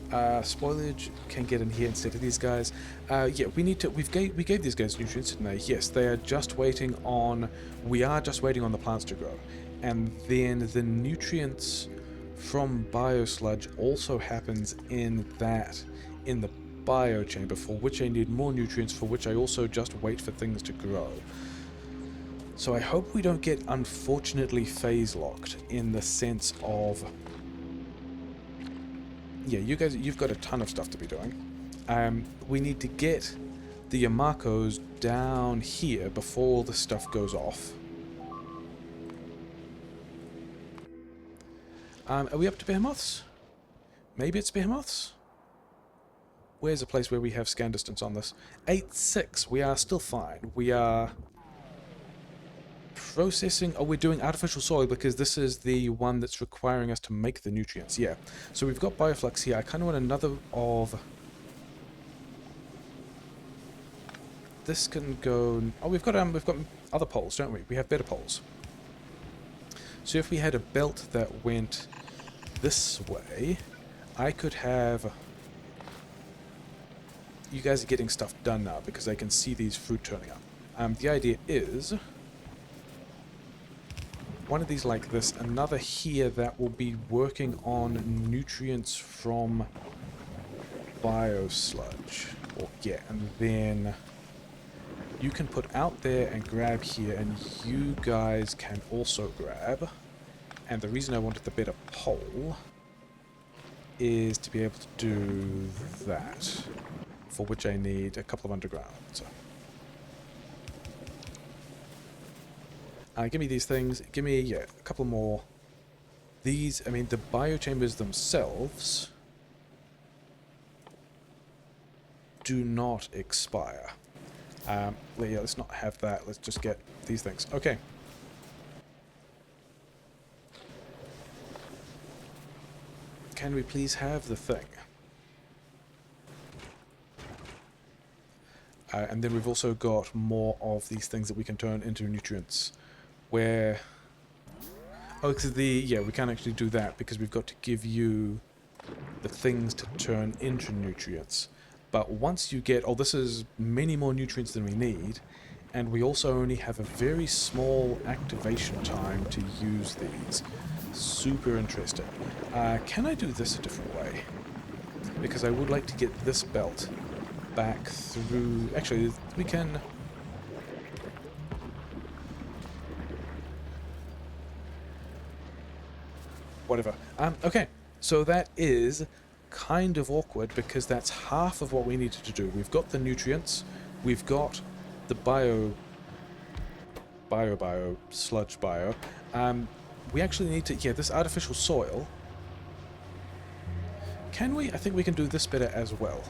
Spoilage can get in here instead of these guys. Yeah, we gave these guys nutrients, didn't they? Yes, they are just waiting on... We are just waiting on the plants to grow. And then the nutrients from biosludge also happens in the biochamber, for which I need more nutrients, for which I also just wait for things to grow. So I hope we don't get unfortunately phase locked in the sense of... Yeah, you guys, you've got a ton of stuff to be doing. We need to get the Yamakos down here before all the stuff goes off. Are we up to behemoths? Maybe it's behemoths? Where's a place where we have scan distance on this? 8.6. We are still fine. We are processing... Oh, we're doing artificial soil because this is the one that's requiring us to make the nutrients. Yeah. So we've got bioflux here. I kind of want another of... This can go... Oh, we've got other poles, don't we? We have better poles. So if we had a belt that went this way, I could have... You guys are getting stuff done now because I can see these fruit turning up. The idea is... one of these like this, another here that will be working on nutrients from biosludge. Or, yeah, and then you can put out there and grab here, and you guys can also grab. And the reason I wanted the better pole is to be able to do that, for which I need a couple of undergrounds. Give me these things. Give me, yeah, a couple more. These, I mean, the biochambers themselves do not expire. Yeah, let's not have that. Let's just get these things. Okay. Can we please have the thing? And then we've also got more of these things that we can turn into nutrients. Where... oh, because yeah, we can't actually do that because we've got to give you the things to turn into nutrients. But once you get... oh, this is many more nutrients than we need. And we also only have a very small activation time to use these. Super interesting. Can I do this a different way? Because I would like to get this belt back through... actually, we can... whatever. Okay, so that is kind of awkward because that's half of what we needed to do. We've got the nutrients, we've got the sludge bio. We actually need to, yeah, this artificial soil. Can we? I think we can do this better as well.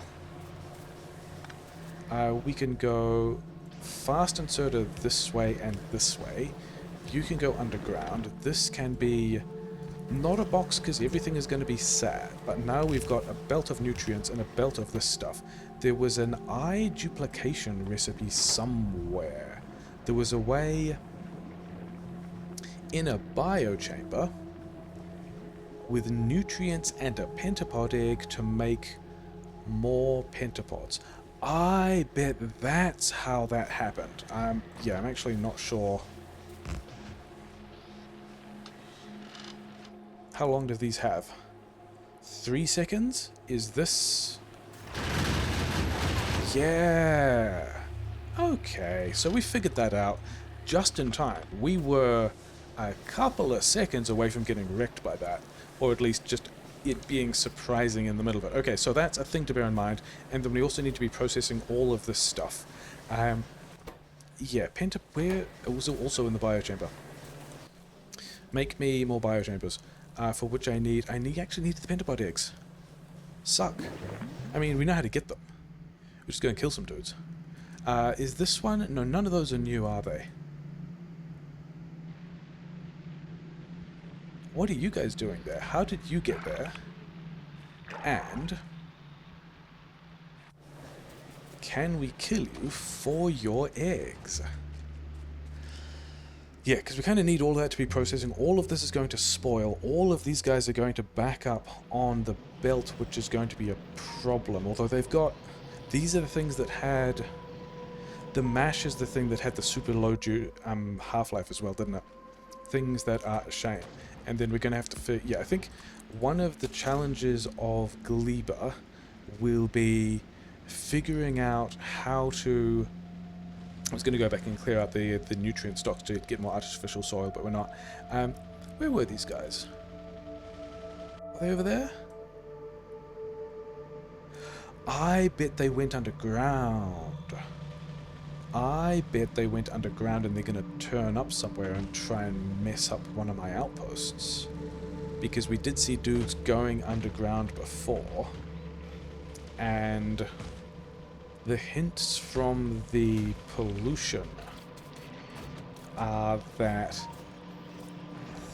We can go fast inserter this way and this way. You can go underground. This can be not a box because everything is going to be sad, but now we've got a belt of nutrients and a belt of this stuff. There was an eye duplication recipe somewhere. There was a way in a biochamber with nutrients and a pentapod egg to make more pentapods. I bet that's how that happened. Yeah, I'm actually not sure. How long do these have? 3 seconds? Is this... yeah. Okay, so we figured that out just in time. We were a couple of seconds away from getting wrecked by that. Or at least just it being surprising in the middle of it. Okay, so that's a thing to bear in mind. And then we also need to be processing all of this stuff. Yeah, where... it was also in the biochamber. Make me more biochambers. For which I actually need the pentapod eggs. Suck. I mean, we know how to get them. We're just going to kill some dudes. Is this one? No, none of those are new, are they? What are you guys doing there? How did you get there? And... can we kill you for your eggs? Yeah, because we kind of need all that to be processing. All of this is going to spoil. All of these guys are going to back up on the belt, which is going to be a problem. Although they've got... these are the things that had... the mash is the thing that had the super low half-life as well, didn't it? Things that are a shame. And then we're going to have to... yeah, I think one of the challenges of Gleba will be figuring out how to... I was going to go back and clear out the nutrient stocks to get more artificial soil, but we're not. Where were these guys? Are they over there? I bet they went underground. I bet they went underground and they're going to turn up somewhere and try and mess up one of my outposts. Because we did see dudes going underground before. And... the hints from the pollution are that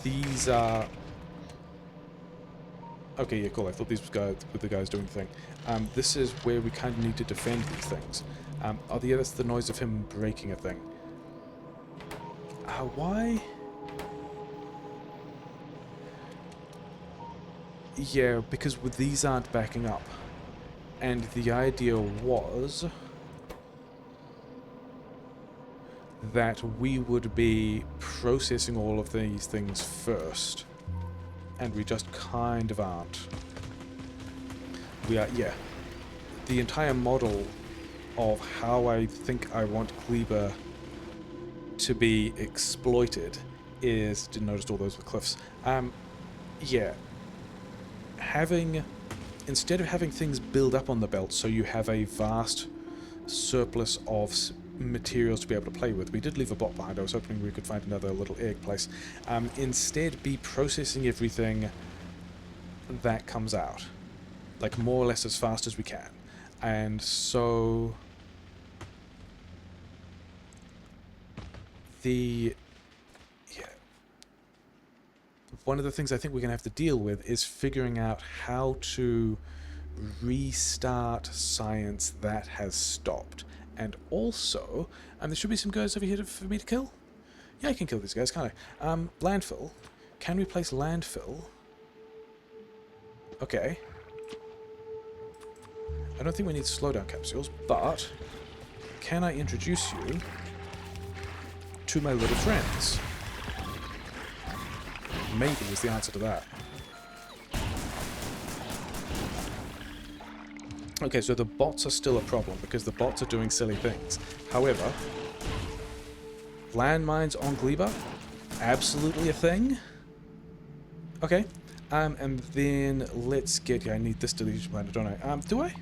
these are... okay, yeah, cool. I thought these were the guys doing the thing. This is where we kind of need to defend these things. Oh, yeah, that's the noise of him breaking a thing. Why? Yeah, because these aren't backing up. And the idea was that we would be processing all of these things first. And we just kind of aren't. We are, yeah. The entire model of how I think I want Gleba to be exploited is... Didn't notice all those with cliffs. Yeah. Instead of having things build up on the belt so you have a vast surplus of materials to be able to play with. We did leave a bot behind. I was hoping we could find another little egg place. Instead, be processing everything that comes out. Like, more or less as fast as we can. And so... Yeah. One of the things I think we're going to have to deal with is figuring out how to restart science that has stopped. And also, there should be some guys over here for me to kill. Yeah, I can kill these guys, can't I? Landfill. Can we place landfill? Okay. I don't think we need slowdown capsules, but can I introduce you to my little friends? Maybe is the answer to that. Okay, so the bots are still a problem because the bots are doing silly things. However, landmines on Gleba, absolutely a thing. Okay, and then let's get... Yeah, I need this deletion planet, don't I? Do I?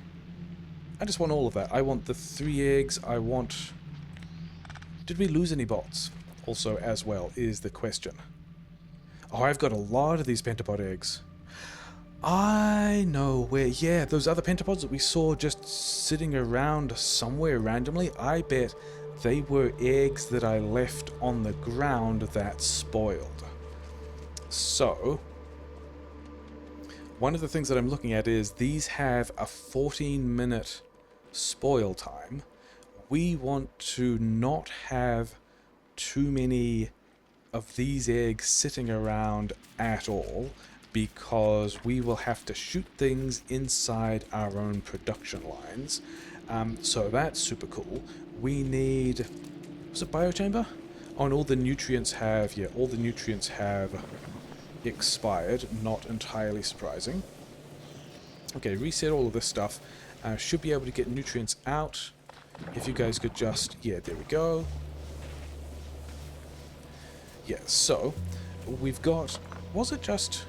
I just want all of that. I want the 3 eggs. I want... Did we lose any bots? Also, as well, is the question. Oh, I've got a lot of these Pentapod eggs. I know where... Yeah, those other Pentapods that we saw just sitting around somewhere randomly, I bet they were eggs that I left on the ground that spoiled. So, one of the things that I'm looking at is these have a 14-minute spoil time. We want to not have too many of these eggs sitting around at all, because we will have to shoot things inside our own production lines. So that's super cool. We need... Was it biochamber? Oh, and all the nutrients have... Yeah, all the nutrients have expired. Not entirely surprising. Okay, reset all of this stuff. Should be able to get nutrients out. If you guys could just... Yeah, there we go. Yeah, so we've got... Was it just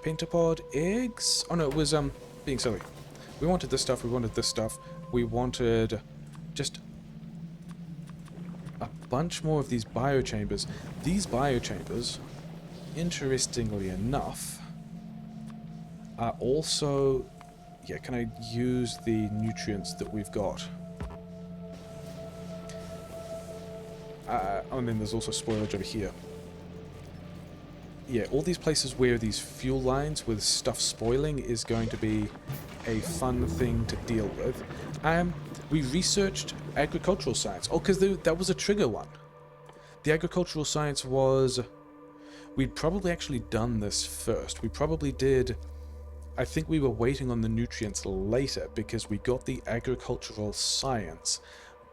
Pentapod eggs? Oh no, it was being silly. We wanted this stuff, we wanted this stuff. We wanted just a bunch more of these biochambers. These biochambers, interestingly enough, are also... Yeah, can I use the nutrients that we've got? And then there's also spoilage over here. Yeah, all these places where these fuel lines with stuff spoiling is going to be a fun thing to deal with. We researched agricultural science. Oh, because that was a trigger one. The agricultural science was... We'd probably actually done this first. We probably did... I think we were waiting on the nutrients later because we got the agricultural science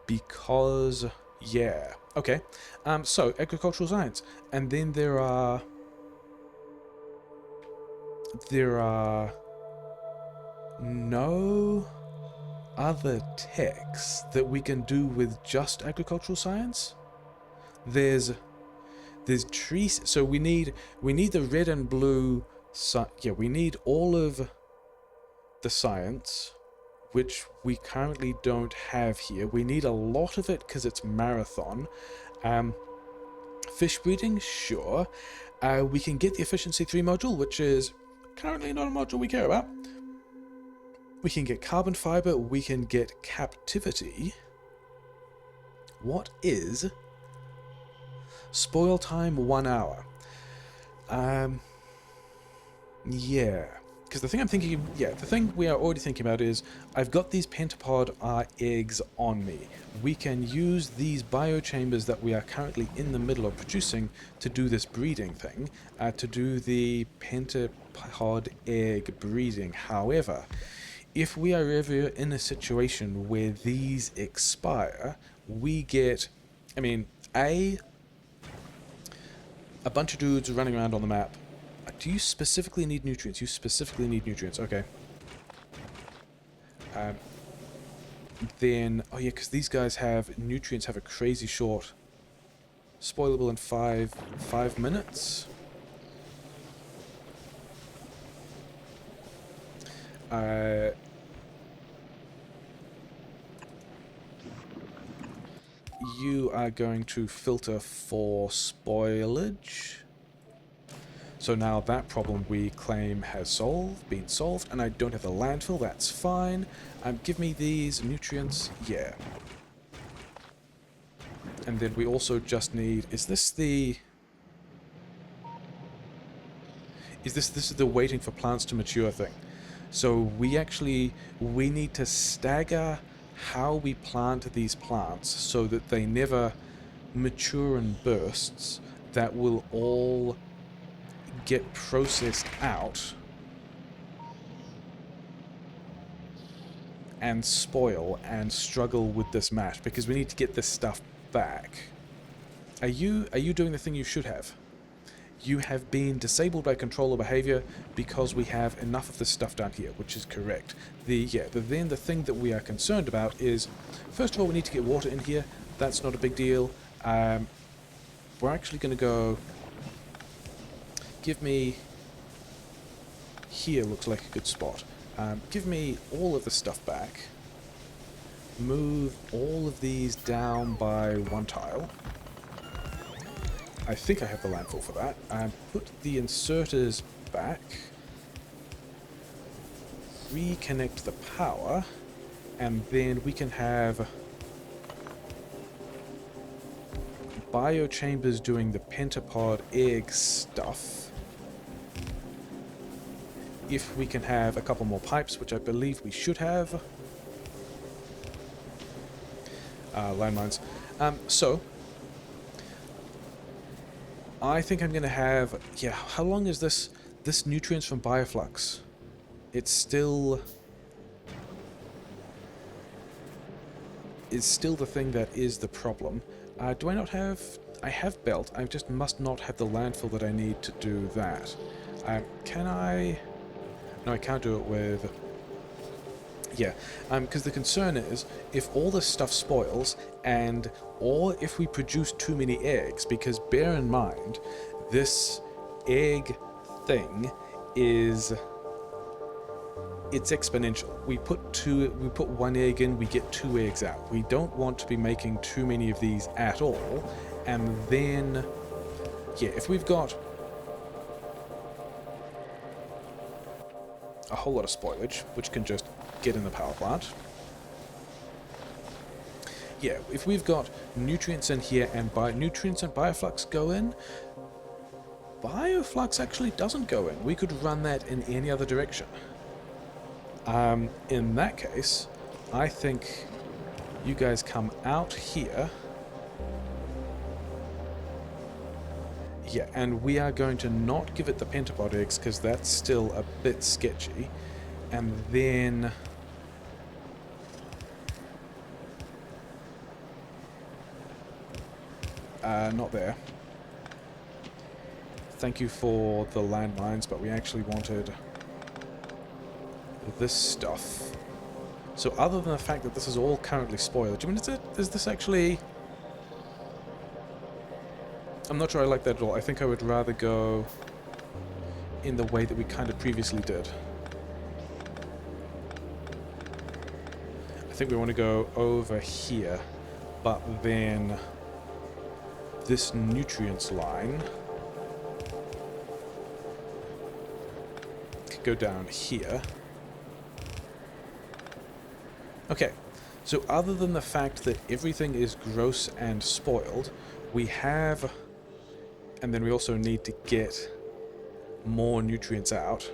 because... Yeah. Okay. So, agricultural science. And then there are no other techs that we can do with just agricultural science. There's trees. So we need the red and blue. Yeah, we need all of the science, which we currently don't have here. We need a lot of it because it's marathon. Fish breeding, sure. We can get the efficiency 3 module, which is currently not a module we care about. We can get carbon fiber, we can get captivity. What is spoil time 1 hour? Yeah. because the thing I'm thinking, yeah, the thing we are already thinking about is, I've got these Pentapod eggs on me. We can use these biochambers that we are currently in the middle of producing to do this breeding thing, to do the Pentapod egg breeding. However, if we are ever in a situation where these expire, we get, I mean, a bunch of dudes running around on the map. Do you specifically need nutrients? You specifically need nutrients, okay. Then, oh yeah, because these guys have, nutrients have a crazy short, spoilable in five minutes. You are going to filter for spoilage. So now that problem we claim has been solved, and I don't have the landfill, that's fine. Give me these nutrients, yeah. And then we also just need, this is the waiting for plants to mature thing. So we need to stagger how we plant these plants so that they never mature in bursts that will all get processed out and spoil and struggle with this mash, because we need to get this stuff back. Are you doing the thing you should have? You have been disabled by controller behavior because we have enough of this stuff down here, which is correct. Then the thing that we are concerned about is, first of all, we need to get water in here. That's not a big deal. We're actually going to go. Give me, here looks like a good spot. Give me all of the stuff back. Move all of these down by one tile. I think I have the landfill for that. Put the inserters back. Reconnect the power. And then we can have biochambers doing the Pentapod egg stuff. If we can have a couple more pipes, which I believe we should have. Landmines. So, I think I'm going to have... Yeah, how long is this nutrients from Bioflux? It's still the thing that is the problem. Do I not have... I have belt, I just must not have the landfill that I need to do that. Can I... No, I can't do it with... Yeah, because the concern is, if all this stuff spoils, or if we produce too many eggs, because bear in mind, this egg thing is... It's exponential. We put one egg in, we get 2 eggs out. We don't want to be making too many of these at all, and then... Yeah, if we've got a whole lot of spoilage, which can just get in the power plant. Yeah, if we've got nutrients in here and nutrients and Bioflux go in, Bioflux actually doesn't go in. We could run that in any other direction. In that case, I think you guys come out here. Yeah, and we are going to not give it the Pentapod eggs because that's still a bit sketchy. And then... not there. Thank you for the landmines, but we actually wanted this stuff. So other than the fact that this is all currently spoiled, I mean, is this actually... I'm not sure I like that at all. I think I would rather go in the way that we kind of previously did. I think we want to go over here, but then this nutrients line could go down here. Okay, so other than the fact that everything is gross and spoiled, we have... And then we also need to get more nutrients out.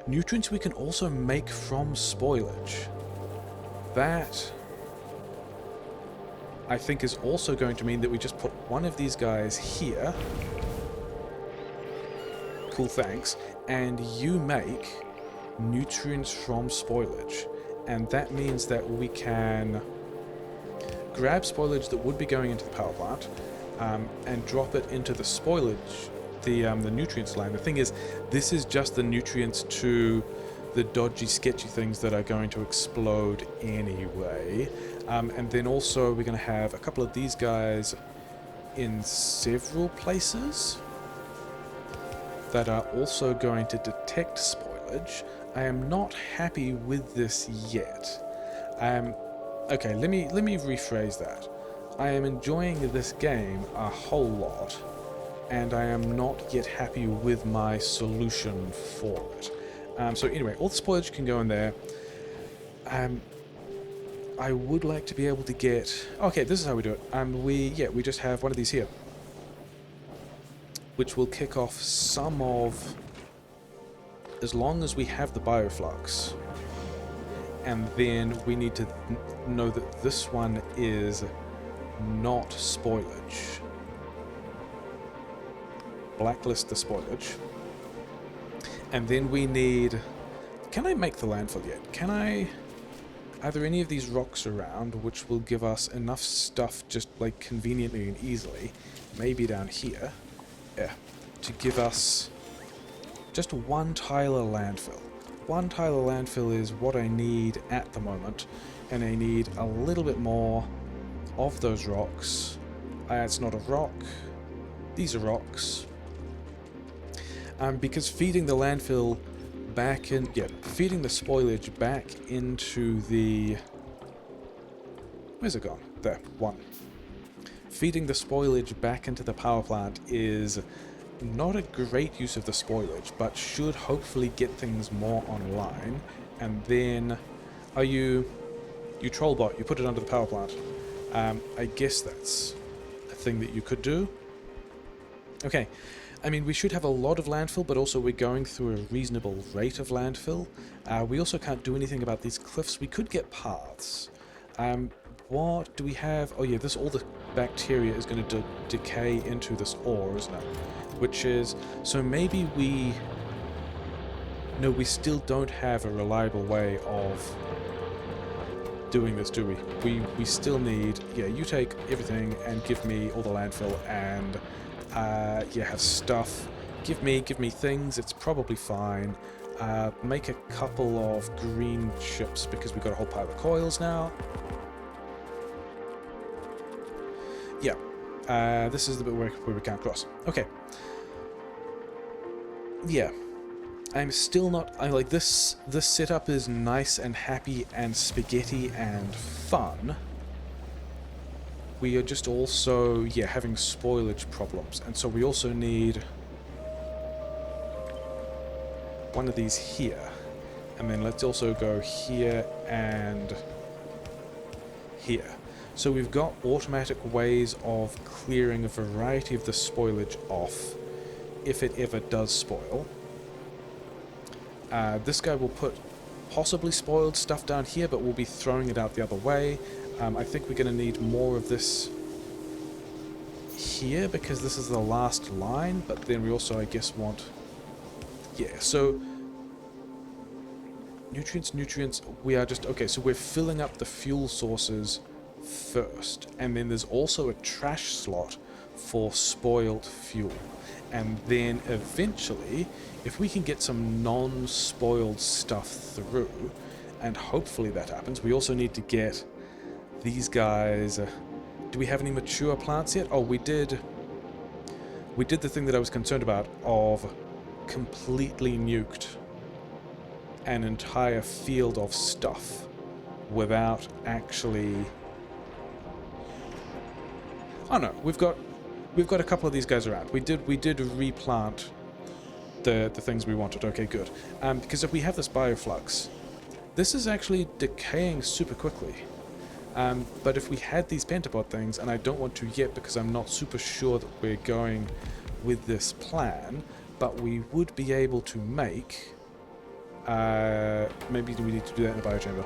Nutrients we can also make from spoilage. That, I think, is also going to mean that we just put one of these guys here. Cool, thanks. And you make nutrients from spoilage. And that means that we can grab spoilage that would be going into the power plant and drop it into the spoilage, the nutrients line. The thing is, this is just the nutrients to the dodgy, sketchy things that are going to explode anyway. And then also we're going to have a couple of these guys in several places that are also going to detect spoilage. I am not happy with this yet. Okay, let me rephrase that. I am enjoying this game a whole lot, and I am not yet happy with my solution for it. So anyway, all the spoilage can go in there. I would like to be able to get... Okay, this is how we do it. We just have one of these here, which will kick off some of... As long as we have the bioflux. And then we need to know that this one is not spoilage. Blacklist the spoilage. And then we need... Can I make the landfill yet? Can I... Are there any of these rocks around which will give us enough stuff just like conveniently and easily, maybe down here, to give us just one tile of landfill. One tile of landfill is what I need at the moment, and I need a little bit more of those rocks. It's not a rock. These are rocks. Because feeding the landfill back in... Yeah, feeding the spoilage back into the... Where's it gone? There, one. Feeding the spoilage back into the power plant is not a great use of the spoilage, but should hopefully get things more online. And then... Are you... You trollbot, you put it under the power plant. I guess that's a thing that you could do. Okay. I mean, we should have a lot of landfill, but also we're going through a reasonable rate of landfill. We also can't do anything about these cliffs. We could get paths. What do we have? Oh yeah, all the bacteria is going to decay into this ore, isn't it? Which is... So maybe we... No, we still don't have a reliable way of doing this, do we? We still need... Yeah, you take everything and give me all the landfill and... have stuff. Give me things, it's probably fine. Make a couple of green chips because we've got a whole pile of coils now. Yeah, this is the bit where we can't cross. Okay. Yeah. I'm still not... I like this setup is nice and happy and spaghetti and fun. We are just also, having spoilage problems. And so we also need one of these here. And then let's also go here and here. So we've got automatic ways of clearing a variety of the spoilage off if it ever does spoil. This guy will put possibly spoiled stuff down here, but we'll be throwing it out the other way. I think we're going to need more of this here because this is the last line, but then we also, I guess, want... Yeah, so... Nutrients, we are just... Okay, so we're filling up the fuel sources first, and then there's also a trash slot for spoiled fuel. And then eventually, if we can get some non-spoiled stuff through, and hopefully that happens, we also need to get these guys... do we have any mature plants yet? Oh, we did the thing that I was concerned about of completely nuked an entire field of stuff without actually... Oh no, we've got a couple of these guys around. We did replant the things we wanted. Okay, good. Because if we have this bioflux, this is actually decaying super quickly. But if we had these Pentapod things, and I don't want to yet because I'm not super sure that we're going with this plan, but we would be able to make Maybe we need to do that in a biochamber.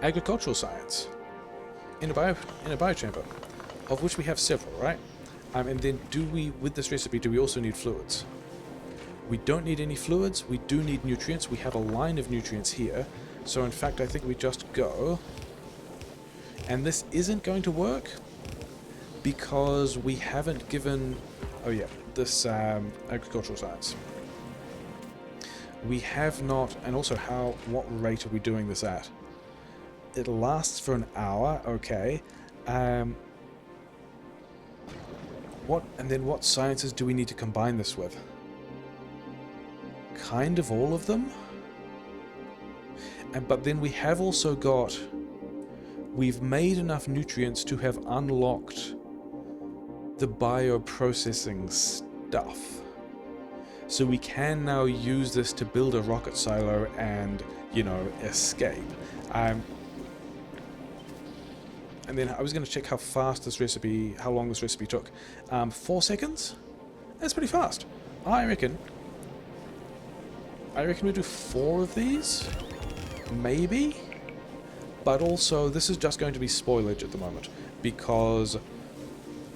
Agricultural science. In a biochamber. Of which we have several, right? And then with this recipe, do we also need fluids? We don't need any fluids. We do need nutrients. We have a line of nutrients here. So in fact, I think we just go... And this isn't going to work because we haven't given... Oh yeah, this agricultural science. We have not... And also, what rate are we doing this at? It lasts for an hour, okay. And then what sciences do we need to combine this with? Kind of all of them? But then we have also got... We've made enough nutrients to have unlocked the bioprocessing stuff. So we can now use this to build a rocket silo and, you know, escape. And then I was going to check how long this recipe took. 4 seconds? That's pretty fast. I reckon we do 4 of these, maybe. But also, this is just going to be spoilage at the moment because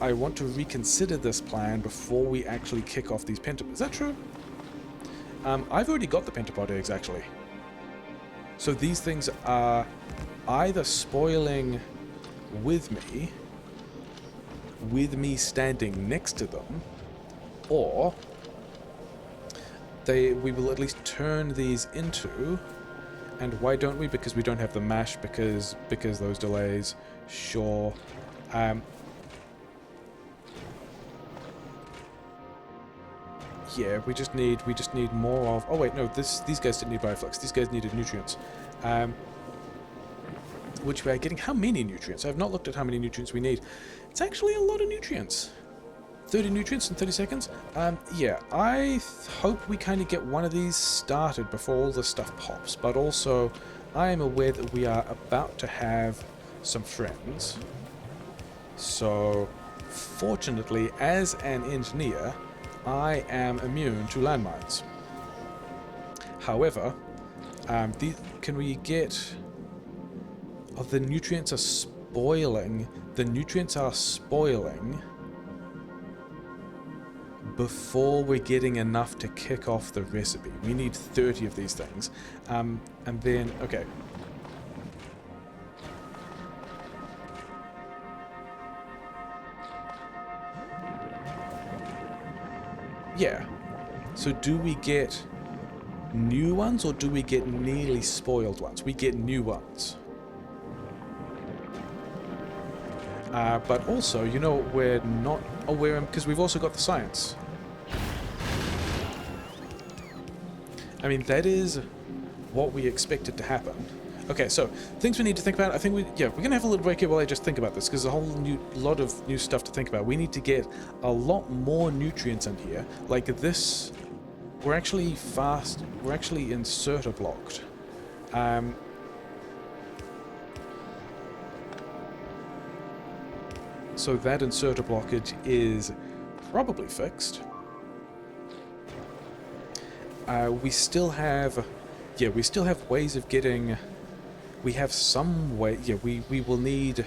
I want to reconsider this plan before we actually kick off these Pentapod. Is that true? I've already got the Pentapod eggs actually. So these things are either spoiling with me standing next to them, or we will at least turn these into... And why don't we? Because we don't have the mash, because those delays. Sure. Yeah, we just need more of... Oh wait, no, these guys didn't need Bioflux. These guys needed nutrients. Which we are getting. How many nutrients? I have not looked at how many nutrients we need. It's actually a lot of nutrients. 30 nutrients in 30 seconds? Yeah, I hope we kind of get one of these started before all this stuff pops. But also, I am aware that we are about to have some friends. So, fortunately, as an engineer, I am immune to landmines. However, can we get... Oh, the nutrients are spoiling. The nutrients are spoiling before we're getting enough to kick off the recipe. We need 30 of these things. And then, okay. Yeah. So do we get new ones or do we get nearly spoiled ones? We get new ones. But also, you know, we're not aware because we've also got the science. I mean, that is what we expected to happen. Okay, so things we need to think about. I think we're gonna have a little break here while I just think about this because there's a whole lot of new stuff to think about. We need to get a lot more nutrients in here. Like this, we're actually fast. We're actually inserter blocked. So that inserter blockage is probably fixed. We still have... Yeah, we still have ways of getting... We have some way... Yeah, we will need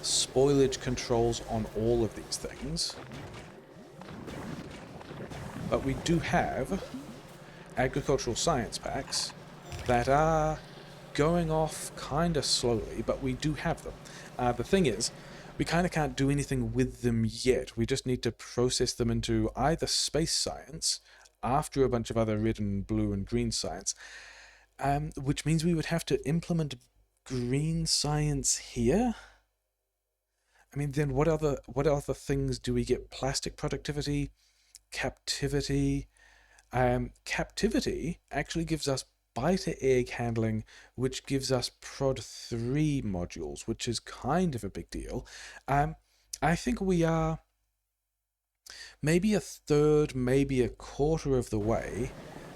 spoilage controls on all of these things. But we do have agricultural science packs that are going off kind of slowly, but we do have them. The thing is, we kind of can't do anything with them yet. We just need to process them into either space science after a bunch of other red and blue and green science, which means we would have to implement green science here. I mean, then what other things do we get? Plastic productivity, captivity. Captivity actually gives us biter egg handling, which gives us prod 3 modules, which is kind of a big deal. I think we are maybe a third, maybe a quarter of the way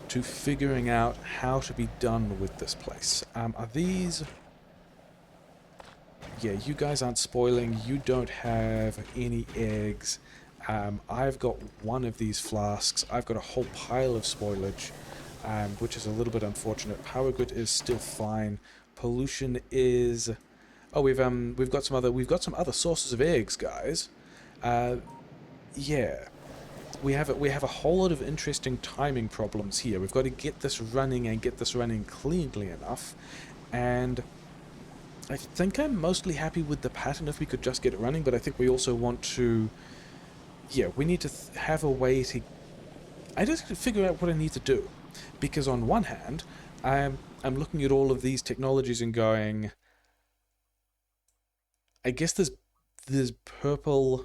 to figuring out how to be done with this place. Are these... Yeah, you guys aren't spoiling. You don't have any eggs. I've got one of these flasks. I've got a whole pile of spoilage. which is a little bit unfortunate. Power grid is still fine. Pollution is... Oh, we've got some other sources of eggs, guys. Yeah. We have a whole lot of interesting timing problems here. We've got to get this running and get this running cleanly enough. And I think I'm mostly happy with the pattern if we could just get it running, but I think we also want to... Yeah, we need to have a way to... I just figure out what I need to do. Because on one hand, I'm looking at all of these technologies and going... I guess there's purple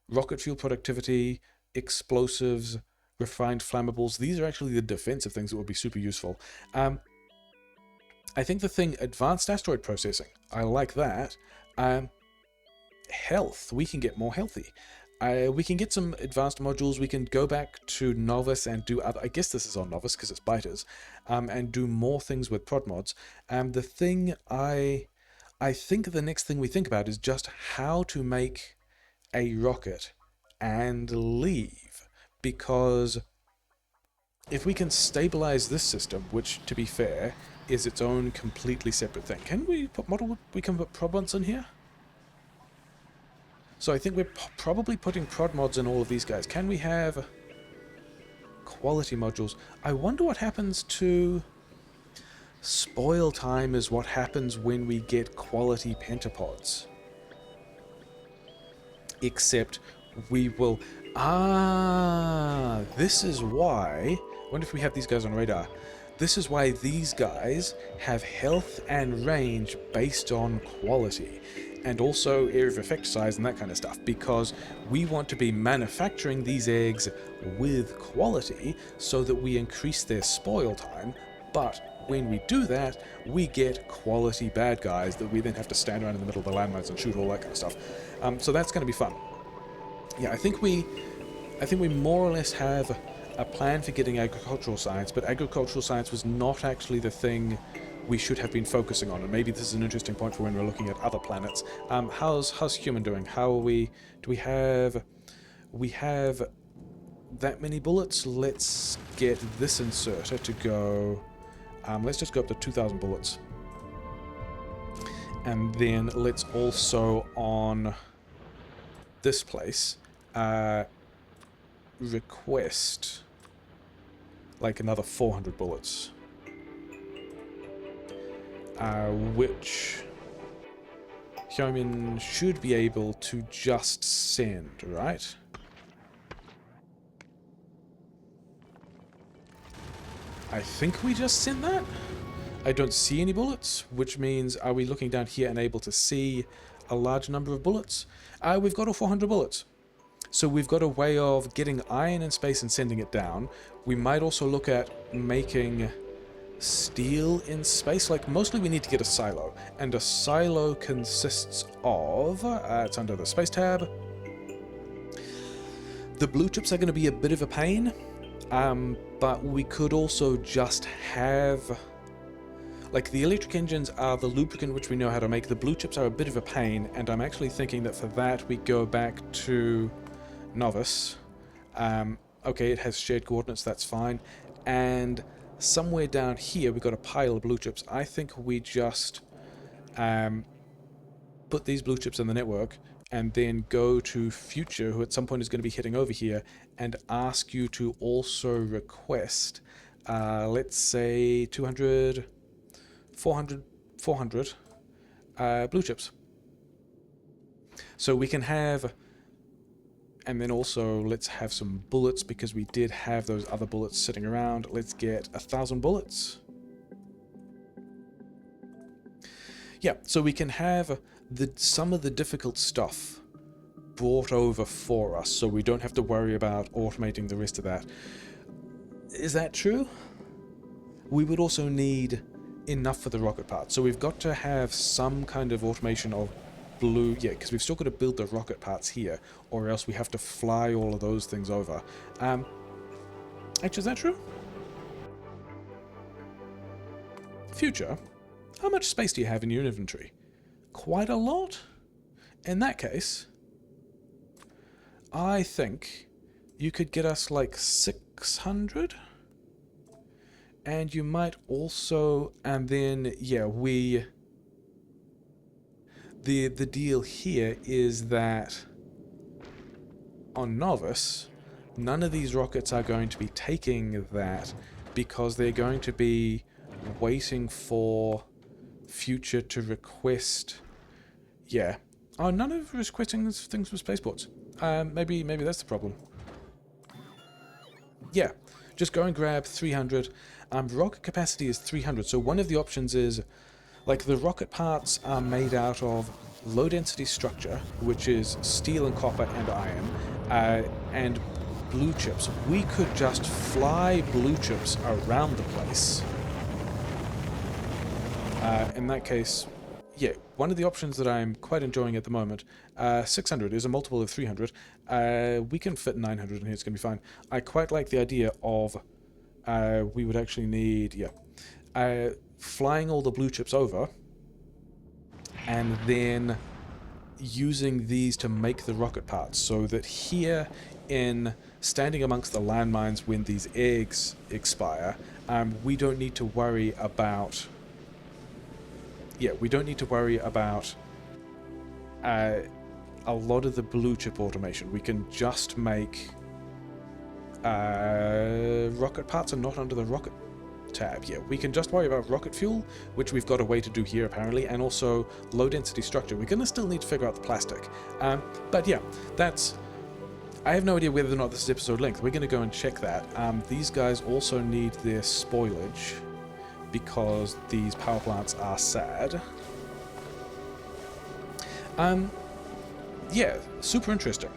rocket fuel productivity, explosives, refined flammables. These are actually the defensive things that would be super useful. I think the thing, advanced asteroid processing, I like that. Health, we can get more healthy. We can get some advanced modules. We can go back to Nauvis and do other... I guess this is on Nauvis because it's biters. And do more things with prod mods. The thing I think the next thing we think about is just how to make a rocket and leave. Because if we can stabilize this system, which, to be fair, is its own completely separate thing. Can we put prod mods in here? So I think we're probably putting prod mods in all of these guys. Can we have quality modules? I wonder what happens to... Spoil time is what happens when we get quality pentapods. Except we will... Ah, this is why... I wonder if we have these guys on radar. This is why these guys have health and range based on quality. And also area of effect size and that kind of stuff. Because we want to be manufacturing these eggs with quality so that we increase their spoil time. But when we do that, we get quality bad guys that we then have to stand around in the middle of the landmines and shoot, all that kind of stuff. So that's going to be fun. Yeah, I think we more or less have a plan for getting agricultural science, but agricultural science was not actually the thing we should have been focusing on, and maybe this is an interesting point for when we're looking at other planets. How's human doing? How are we? Do we have that many bullets? Let's get this inserter to go. Let's just go up to 2,000 bullets. And then let's also, on this place, request like another 400 bullets. Which Hyomin should be able to just send, right? I think we just sent that. I don't see any bullets, which means are we looking down here and able to see a large number of bullets? We've got all 400 bullets. So we've got a way of getting iron in space and sending it down. We might also look at making steel in space. Like, mostly we need to get a silo. And a silo consists of... it's under the space tab. The blue chips are going to be a bit of a pain. But we could also just have... Like, the electric engines are the lubricant which we know how to make. The blue chips are a bit of a pain, and I'm actually thinking that for that we go back to Nauvis. Okay, it has shared coordinates, that's fine. And somewhere down here we've got a pile of blue chips. I think we just put these blue chips in the network and then go to Future, who at some point is going to be hitting over here, and ask you to also request, let's say 200... 400 blue chips. So we can have, and then also let's have some bullets because we did have those other bullets sitting around. Let's get 1,000 bullets. Yeah, so we can have some of the difficult stuff brought over for us so we don't have to worry about automating the rest of that. Is that true? We would also need enough for the rocket parts. So we've got to have some kind of automation of blue... Yeah, because we've still got to build the rocket parts here, or else we have to fly all of those things over. Actually, is that true? Future, how much space do you have in your inventory? Quite a lot? In that case, I think you could get us like 600? And you might also, and then, yeah, the deal here is that on Nauvis, none of these rockets are going to be taking that because they're going to be waiting for Future to request. Yeah. Oh, none of requesting things for spaceports. Maybe that's the problem. Yeah. Just go and grab 300. Rocket capacity is 300, so one of the options is, like, the rocket parts are made out of low-density structure, which is steel and copper and iron, and blue chips. We could just fly blue chips around the place. In that case, yeah, one of the options that I'm quite enjoying at the moment, 600 is a multiple of 300. We can fit 900 in here, it's going to be fine. I quite like the idea of, we would actually need, yeah, flying all the blue chips over, and then using these to make the rocket parts, so that here in standing amongst the landmines when these eggs expire, we don't need to worry about... Yeah, we don't need to worry about a lot of the blue chip automation. We can just make... rocket parts are not under the rocket tab. Yeah, we can just worry about rocket fuel, which we've got a way to do here apparently, and also low density structure. We're going to still need to figure out the plastic. But yeah, that's... I have no idea whether or not this is episode length. We're going to go and check that. These guys also need their spoilage, because these power plants are sad. Yeah, super interesting.